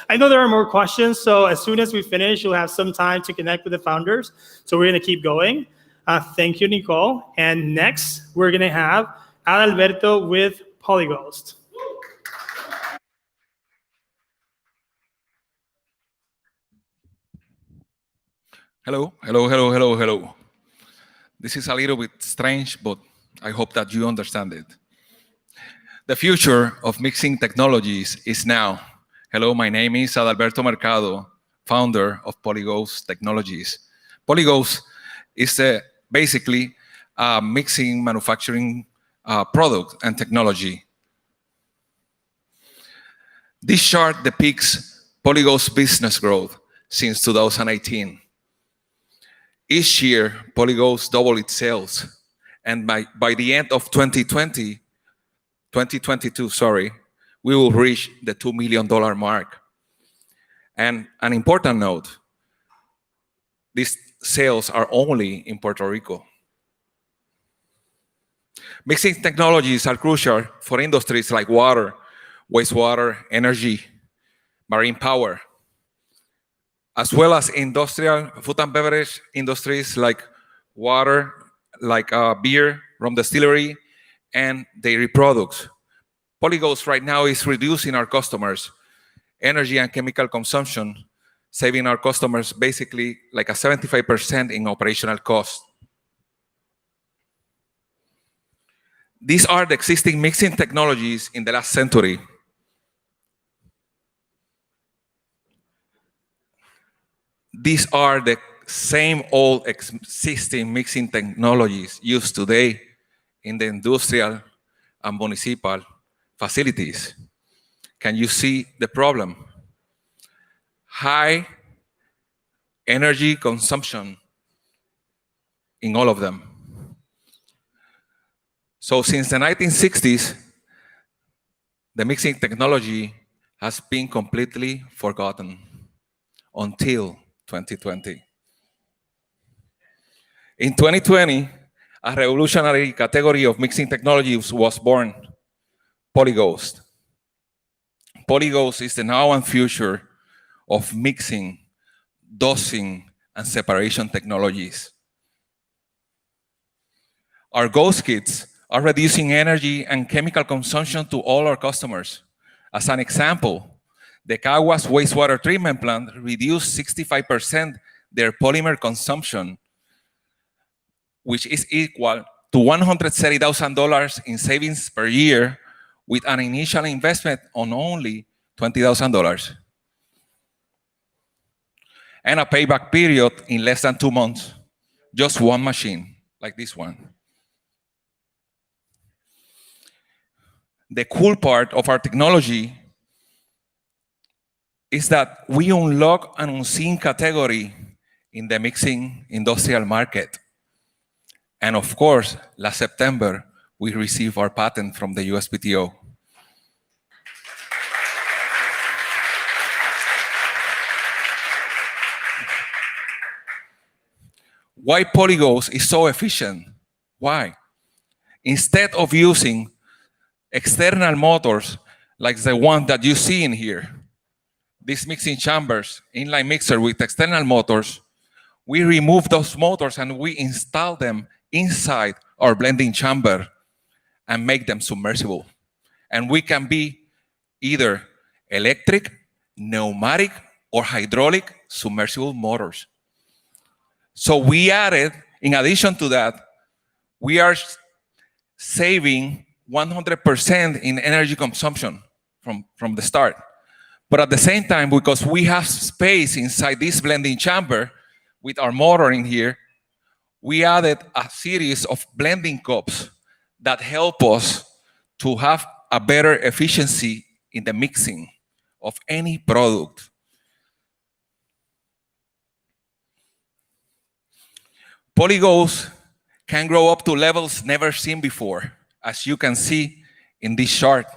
I know there are more questions. So as soon as we finish, you'll have some time to connect with the founders. So we're going to keep going. Thank you, Nicole. And next, we're going to have Adalberto with Polyghost.
Hello. This is a little bit strange, but I hope that you understand it. The future of mixing technologies is now. Hello, my name is Adalberto Mercado, founder of Polyghost Technologies. Polyghost is basically a mixing manufacturing product and technology. This chart depicts Polyghost business growth since 2018. Each year, Polyghost doubled its sales, and by the end of 2022, we will reach the $2 million mark. And an important note, these sales are only in Puerto Rico. Mixing technologies are crucial for industries like water, wastewater, energy, marine power, as well as industrial food and beverage industries like water, like beer from distillery, and dairy products. Polyghost right now is reducing our customers' energy and chemical consumption, saving our customers basically like a 75% in operational cost. These are the existing mixing technologies in the last century. These are the same old existing mixing technologies used today in the industrial and municipal facilities. Can you see the problem? High energy consumption in all of them. So since the 1960s, the mixing technology has been completely forgotten until 2020. In 2020, a revolutionary category of mixing technologies was born, PolyGhost. PolyGhost is the now and future of mixing, dosing, and separation technologies. Our Ghost Kits are reducing energy and chemical consumption to all our customers. As an example, the Caguas wastewater treatment plant reduced 65% their polymer consumption, which is equal to $130,000 in savings per year with an initial investment on only $20,000 and a payback period in less than 2 months. Just one machine, like this one. The cool part of our technology is that we unlock an unseen category in the mixing industrial market. And of course, last September, we received our patent from the USPTO. Why PolyGhost is so efficient? Why? Instead of using external motors like the one that you see in here, these mixing chambers, inline mixer with external motors, we remove those motors and we install them inside our blending chamber and make them submersible. And we can be either electric, pneumatic, or hydraulic submersible motors. So we added, in addition to that, we are saving 100% in energy consumption from the start. But at the same time, because we have space inside this blending chamber with our motor in here, we added a series of blending cups that help us to have a better efficiency in the mixing of any product. PolyGhost can grow up to levels never seen before, as you can see in this chart.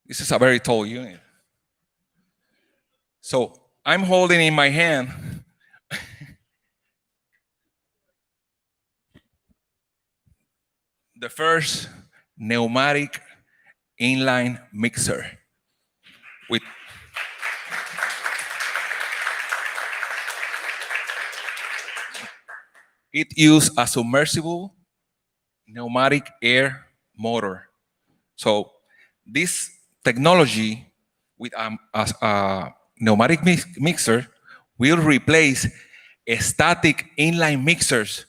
This is a very tall unit. So I'm holding in my hand the first pneumatic inline mixer with it used a submersible pneumatic air motor. So this technology with a pneumatic mixer will replace static inline mixers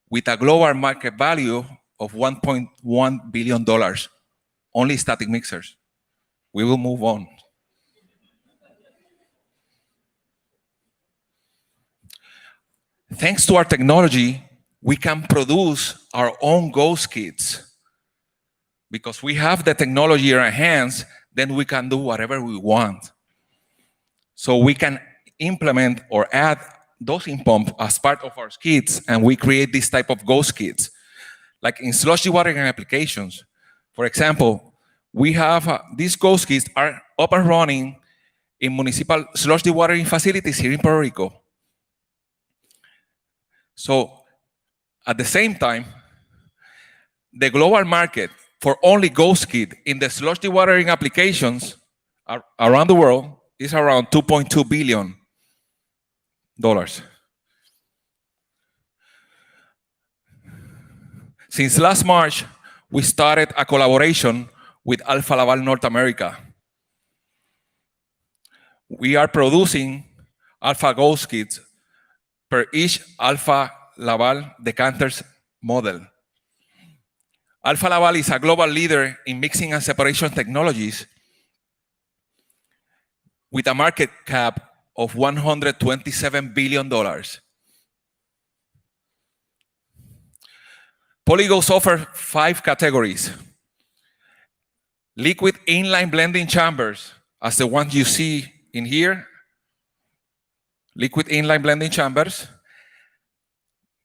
with a global market value of $1.1 billion. Only static mixers. We will move on. Thanks to our technology, we can produce our own Ghost Kits. Because we have the technology in our hands, then we can do whatever we want. So we can implement or add dosing pump as part of our kits, and we create this type of Ghost Kits. Like in sludge dewatering applications. For example, we have these Ghost Kits are up and running in municipal sludge dewatering facilities here in Puerto Rico. So at the same time, the global market for only Ghost Kit in the sludge dewatering applications around the world is around $2.2 billion. Since last March, we started a collaboration with Alfa Laval North America. We are producing Alpha Ghost Kits per each Alfa Laval decanters model. Alfa Laval is a global leader in mixing and separation technologies with a market cap of $127 billion. PolyGhost offers 5 categories. Liquid inline blending chambers, as the ones you see in here. Liquid inline blending chambers.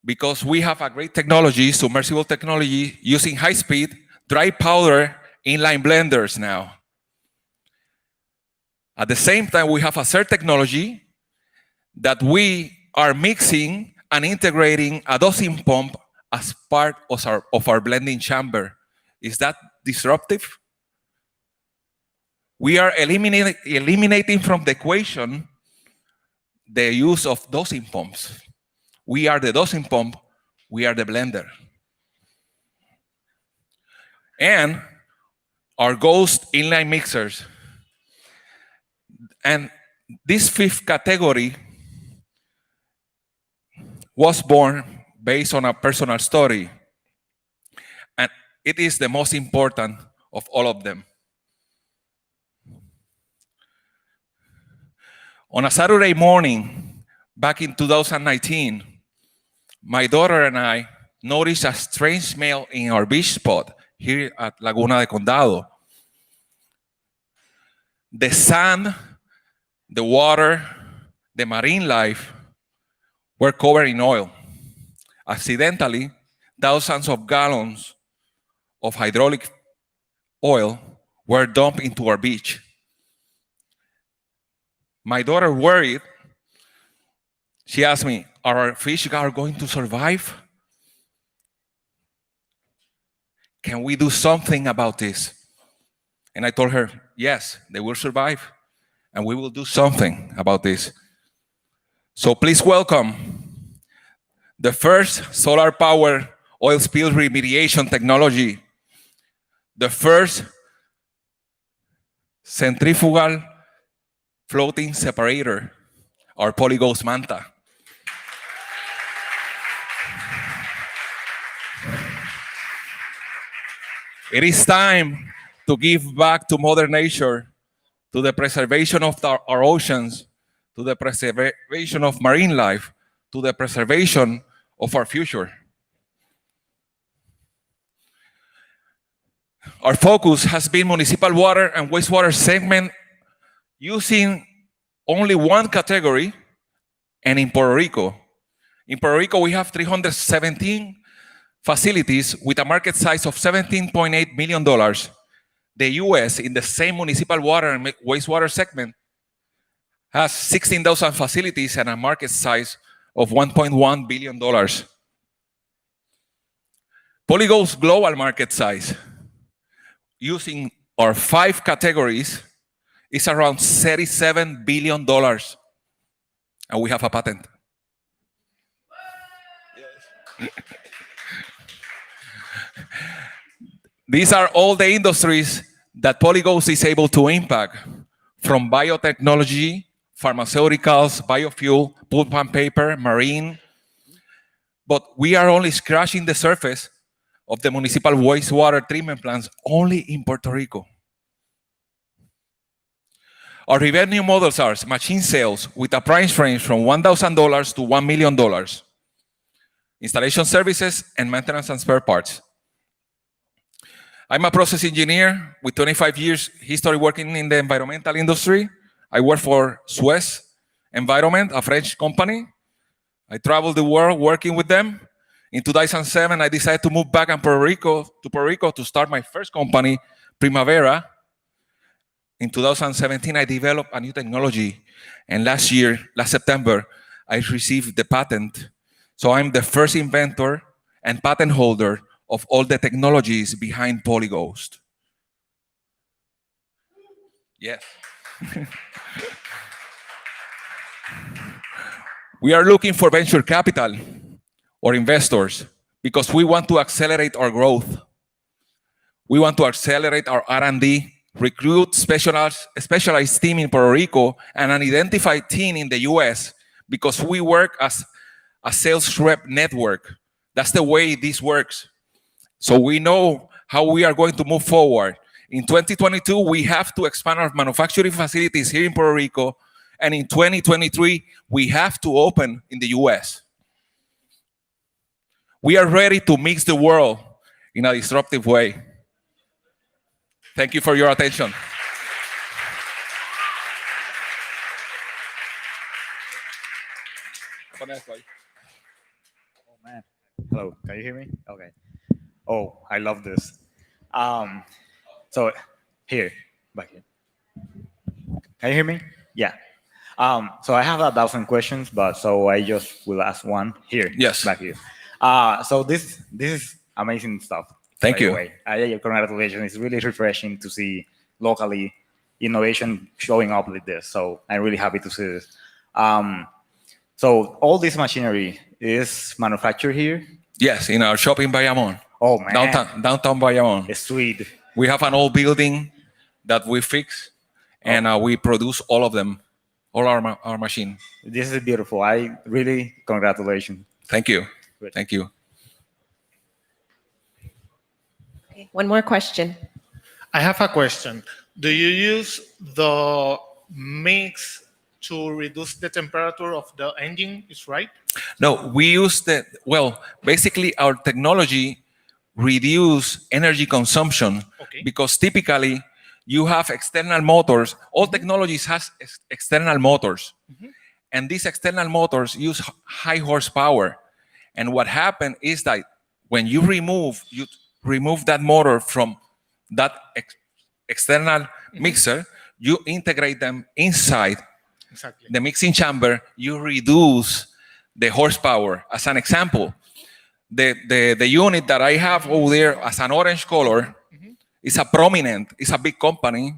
Because we have a great technology, submersible technology, using high-speed, dry powder inline blenders now. At the same time, we have a third technology that we are mixing and integrating a dosing pump as part of our blending chamber. Is that disruptive? We are eliminating from the equation the use of dosing pumps. We are the dosing pump, we are the blender. And our ghost inline mixers. And this fifth category was born based on a personal story. And it is the most important of all of them. On a Saturday morning, back in 2019, my daughter and I noticed a strange smell in our beach spot here at Laguna de Condado. The sand, the water, the marine life were covered in oil. Accidentally, thousands of gallons of hydraulic oil were dumped into our beach. My daughter worried. She asked me, are our fish going to survive? Can we do something about this? And I told her, yes, they will survive, and we will do something about this. So please welcome the first solar-powered oil spill remediation technology, the first centrifugal floating separator, our Polyghost Manta. It is time to give back to Mother Nature, to the preservation of our oceans, to the preservation of marine life, to the preservation of our future. Our focus has been municipal water and wastewater segment using only one category, and in Puerto Rico. In Puerto Rico, we have 317 facilities with a market size of $17.8 million. The US, in the same municipal water and wastewater segment, has 16,000 facilities and a market size of $1.1 billion. Polygo's global market size, using our 5 categories, is around $37 billion. And we have a patent. These are all the industries that Polyghost is able to impact, from biotechnology, pharmaceuticals, biofuel, pulp and paper, marine. But we are only scratching the surface of the municipal wastewater treatment plants only in Puerto Rico. Our revenue models are machine sales with a price range from $1,000 to $1 million, installation services, and maintenance and spare parts. I'm a process engineer with 25 years history working in the environmental industry. I work for Suez Environment, a French company. I traveled the world working with them. In 2007, I decided to move back to Puerto Rico to start my first company, Primavera. In 2017, I developed a new technology. And last September, I received the patent. So I'm the first inventor and patent holder of all the technologies behind Polyghost. Yes. We are looking for venture capital or investors because we want to accelerate our growth. We want to accelerate our R&D, recruit specialized team in Puerto Rico, and an identified team in the US because we work as a sales rep network. That's the way this works. So we know how we are going to move forward. In 2022, we have to expand our manufacturing facilities here in Puerto Rico. And in 2023, we have to open in the US. We are ready to mix the world in a disruptive way. Thank you for your attention.
Oh man. Hello, can you hear me? Okay. Oh, I love this. So here, back here. Can you hear me? Yeah. So I have 1,000 questions, but so I just will ask one here.
Yes.
Back here. So this is amazing stuff.
Thank
by the
you.
way. Congratulations. It's really refreshing to see locally innovation showing up like this. So I'm really happy to see this. So all this machinery is manufactured here?
Yes, in our shop in Bayamon.
Oh man.
Downtown Bayamon.
It's sweet.
We have an old building that we fix, and we produce all of them, all our machine.
This is beautiful. I really congratulations.
Thank you.
Good.
Thank you.
Okay, one more question.
I have a question. Do you use the mix to reduce the temperature of the engine? Is right?
No, we use basically our technology reduce energy consumption because typically you have external motors. All technologies has external motors, and these external motors use high horsepower. And what happened is that when you remove that motor from that external mixer, you integrate them inside the mixing chamber. You reduce the horsepower. As an example, the unit that I have over there as an orange color is it's a big company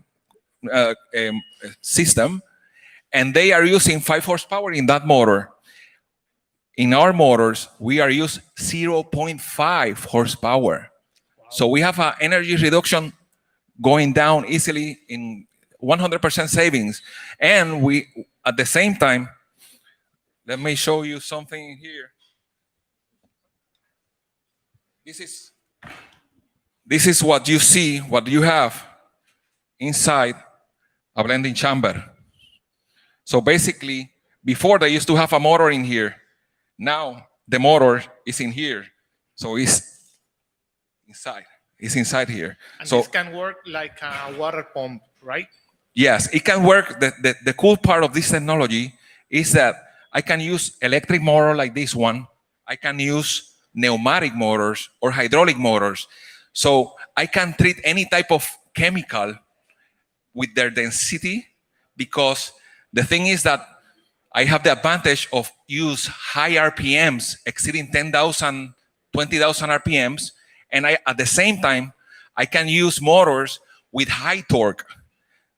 system, and they are using 5 horsepower in that motor. In our motors, we are using 0.5 horsepower. So we have an energy reduction going down easily in 100% savings. And we, at the same time, let me show you something here. This is what you see, what you have inside a blending chamber. So basically, before they used to have a motor in here. Now the motor is in here. So it's inside. It's inside here.
And
so
this can work like a water pump, right?
yes, it can work. The cool part of this technology is that I can use electric motor like this one. I can use pneumatic motors or hydraulic motors. So I can treat any type of chemical with their density, because the thing is that I have the advantage of use high RPMs exceeding 10,000, 20,000 RPMs. And at the same time, I can use motors with high torque.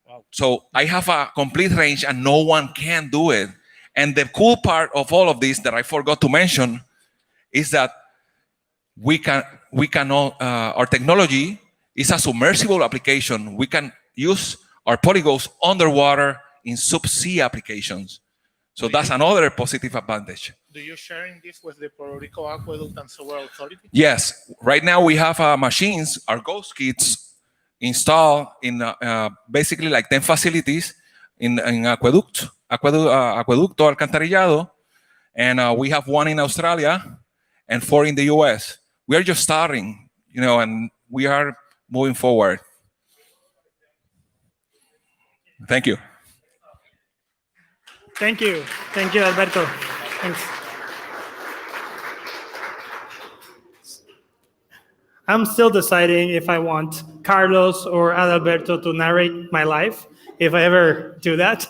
Wow. So I have a complete range and no one can do it. And the cool part of all of this that I forgot to mention is that our technology is a submersible application. We can use our polygons underwater in subsea applications. So that's another positive advantage.
Do you sharing this with the Puerto Rico Aqueduct and Sewer Authority?
Yes. Right now we have machines, our ghost kits, installed in basically like 10 facilities in Acueducto Alcantarillado. And we have 1 in Australia and 4 in the US. We are just starting, and we are moving forward. Thank you.
Thank you. Thank you, Alberto. Thanks. I'm still deciding if I want Carlos or Adalberto to narrate my life, if I ever do that.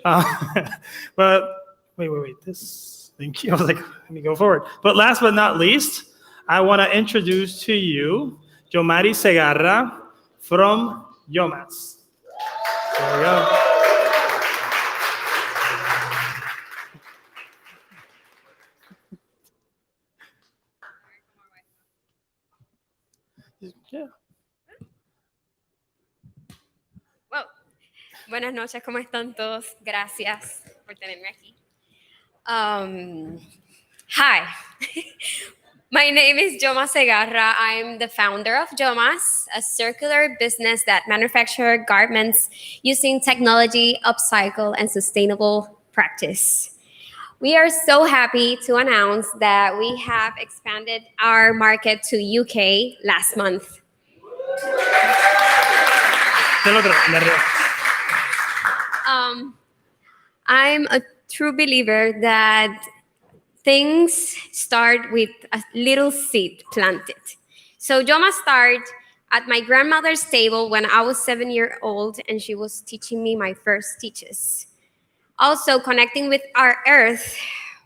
But wait. Thank you. I was like, let me go forward. But last but not least, I want to introduce to you Yomari Segarra from Yomas. There we go. Yeah.
Well, buenas noches, ¿cómo están todos? Gracias por tenerme aquí. Hi, my name is Joma Segarra. I'm the founder of Jomas, a circular business that manufactures garments using technology, upcycle, and sustainable practice. We are so happy to announce that we have expanded our market to UK last month. I'm a true believer that things start with a little seed planted. So Joma started at my grandmother's table when I was 7 years old, and she was teaching me my first stitches. Also connecting with our earth,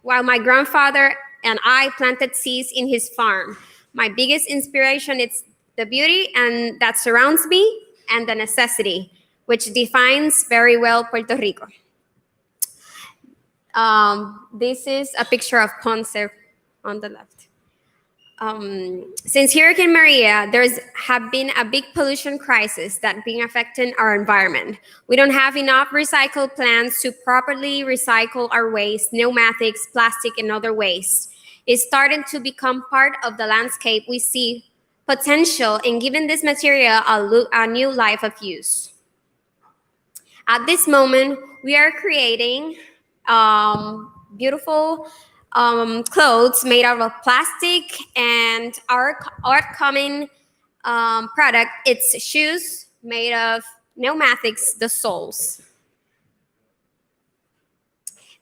while my grandfather and I planted seeds in his farm. My biggest inspiration is the beauty and that surrounds me and the necessity, which defines very well Puerto Rico. This is a picture of Ponce on the left. Since Hurricane Maria, there's have been a big pollution crisis that been affecting our environment. We don't have enough recycle plants to properly recycle our waste, pneumatics, plastic, and other waste. It's starting to become part of the landscape. We see potential in giving this material a new life of use. At this moment, we are creating beautiful clothes made out of plastic, and our upcoming product, it's shoes made of pneumatics, the soles.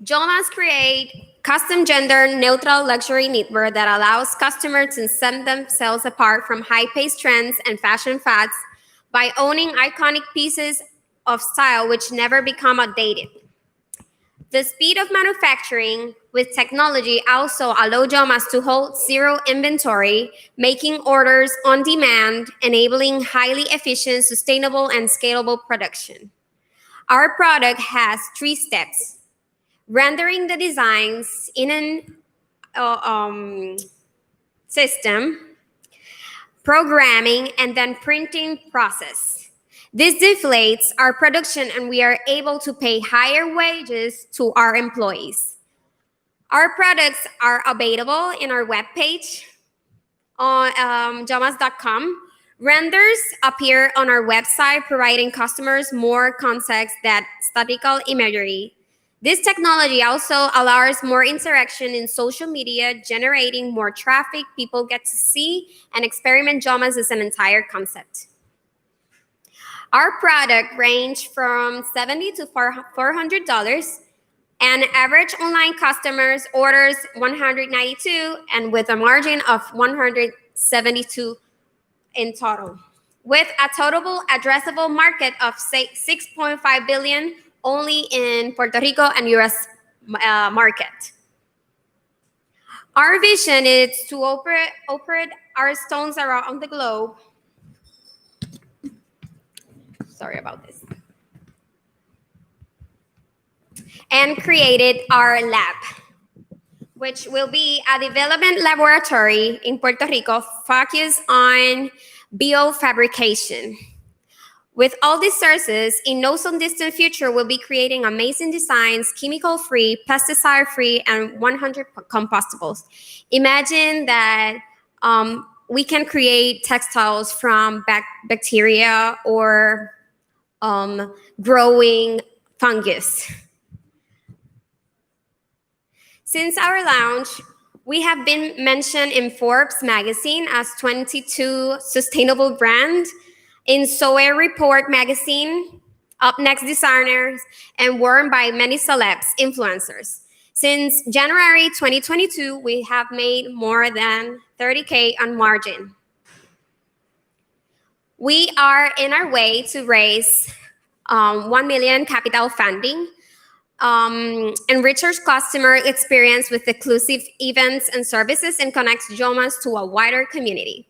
Jomas create custom gender neutral luxury knitwear that allows customers to set themselves apart from high-paced trends and fashion fads by owning iconic pieces of style which never become outdated. The speed of manufacturing with technology also allow Jomas to hold zero inventory, making orders on demand, enabling highly efficient, sustainable, and scalable production. Our product has 3 steps: rendering the designs in an system, programming, and then printing process. This deflates our production, and we are able to pay higher wages to our employees. Our products are available in our webpage on jomas.com. Renders appear on our website, providing customers more context than statical imagery. This technology also allows more interaction in social media, generating more traffic. People get to see and experiment Jomas as an entire concept. Our product range from $70 to $400, and average online customers orders 192, and with a margin of 172 in total, with a total addressable market of 6.5 billion only in Puerto Rico and US market. Our vision is to operate our stones around the globe. Sorry about this. And created our lab, which will be a development laboratory in Puerto Rico focused on biofabrication. With all these sources, in no so distant future, we'll be creating amazing designs, chemical-free, pesticide-free, and 100 compostables. Imagine that we can create textiles from bacteria or growing fungus. Since our launch, we have been mentioned in Forbes magazine as 22 sustainable brand, in SOE Report magazine, Up Next Designers, and worn by many celebs, influencers. Since January 2022, we have made more than 30K on margin. We are in our way to raise 1 million capital funding, enrich our customer experience with exclusive events and services, and connects Jomas to a wider community.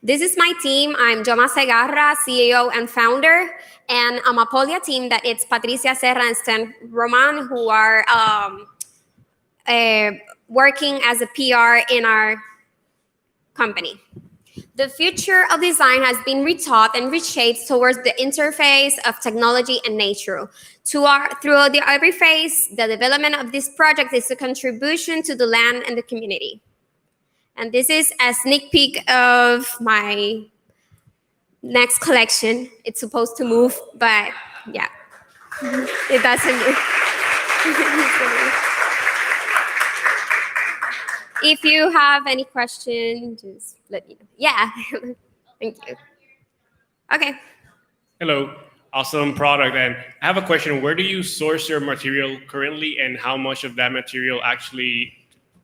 This is my team. I'm Joma Segarra, CEO and founder, and I'm a Apolia team that it's Patricia Serra and Stan Roman, who are working as a PR in our company. The future of design has been rethought and reshaped towards the interface of technology and nature. Throughout every phase, the development of this project is a contribution to the land and the community. And this is a sneak peek of my next collection. It's supposed to move, but yeah, it doesn't move. If you have any questions, just let me know. Yeah, thank you. Okay.
Hello, awesome product. And I have a question. Where do you source your material currently, and how much of that material actually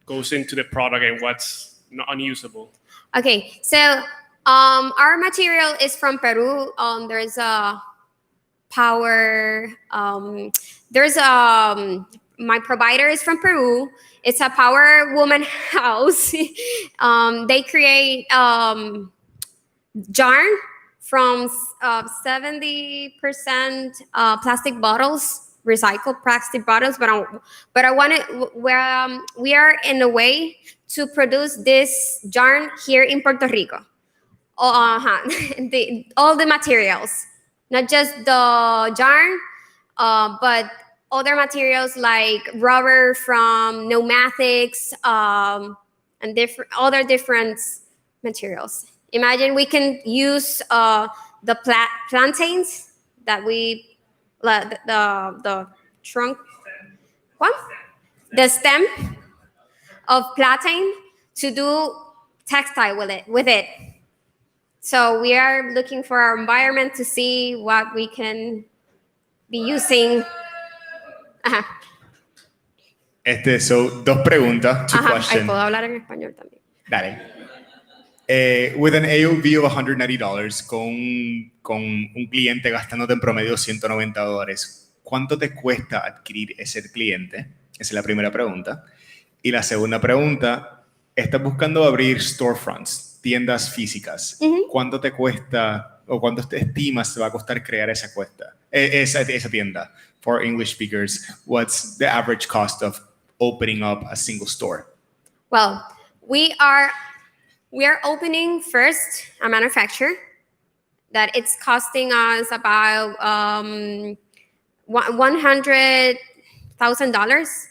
goes into the product and what's unusable?
Okay, so our material is from Peru. There's a power. There's my provider is from Peru. It's a power woman house. They create yarn from 70% plastic bottles, recycled plastic bottles. But I wanted where we are in a way to produce this yarn here in Puerto Rico. All the materials, not just the yarn, but other materials like rubber from pneumatics and different materials. Imagine we can use the plantains that we the trunk, what? The stem of plantain to do textile with it. So we are looking for our environment to see what we can be using.
So, dos preguntas, two
Ay,
questions.
puedo hablar en español también.
Dale. With an AOV of $190, con un cliente gastándote en promedio $190, ¿cuánto te cuesta adquirir ese cliente? Esa es la primera pregunta. Y la segunda pregunta, estás buscando abrir storefronts, tiendas físicas. ¿Cuánto te cuesta o cuánto te estimas te va a costar crear esa tienda? For English speakers, what's the average cost of opening up a single store?
Well, we are opening first a manufacturer that it's costing us about $100,000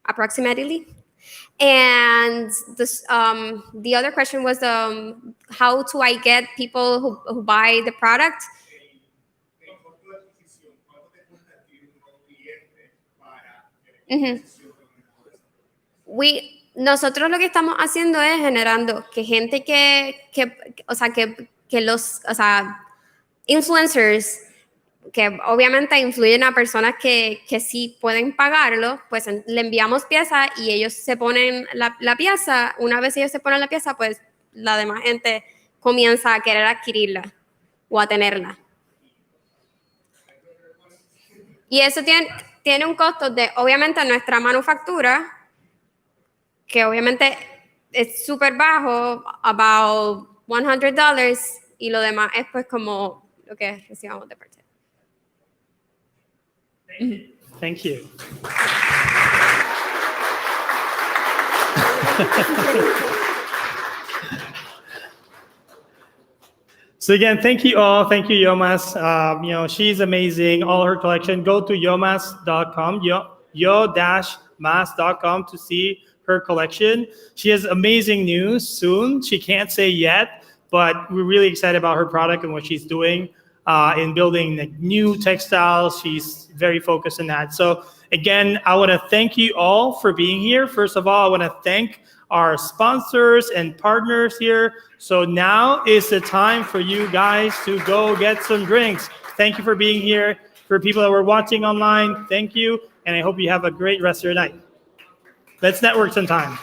approximately. And this, the other question was how do I get people who buy the product? Nosotros lo que estamos haciendo es generando que gente que los influencers que obviamente influyen a personas que sí pueden pagarlo, pues le enviamos piezas y ellos se ponen la pieza. Una vez ellos se ponen la pieza, pues la demás gente comienza a querer adquirirla o a tenerla. Y eso tiene un costo de, obviamente, nuestra manufactura, que obviamente es súper bajo, about $100, y lo demás es pues como lo que recibamos de parte.
Thank you. So again, thank you all. Thank you, Yomas. She's amazing. All her collection. Go to yomas.com, yo-mas.com to see her collection. She has amazing news soon. She can't say yet, but we're really excited about her product and what she's doing in building new textiles. She's very focused on that. So again, I want to thank you all for being here. First of all, I want to thank our sponsors and partners here. So now is the time for you guys to go get some drinks. Thank you for being here. For people that were watching online, thank you. And I hope you have a great rest of your night. Let's network sometime.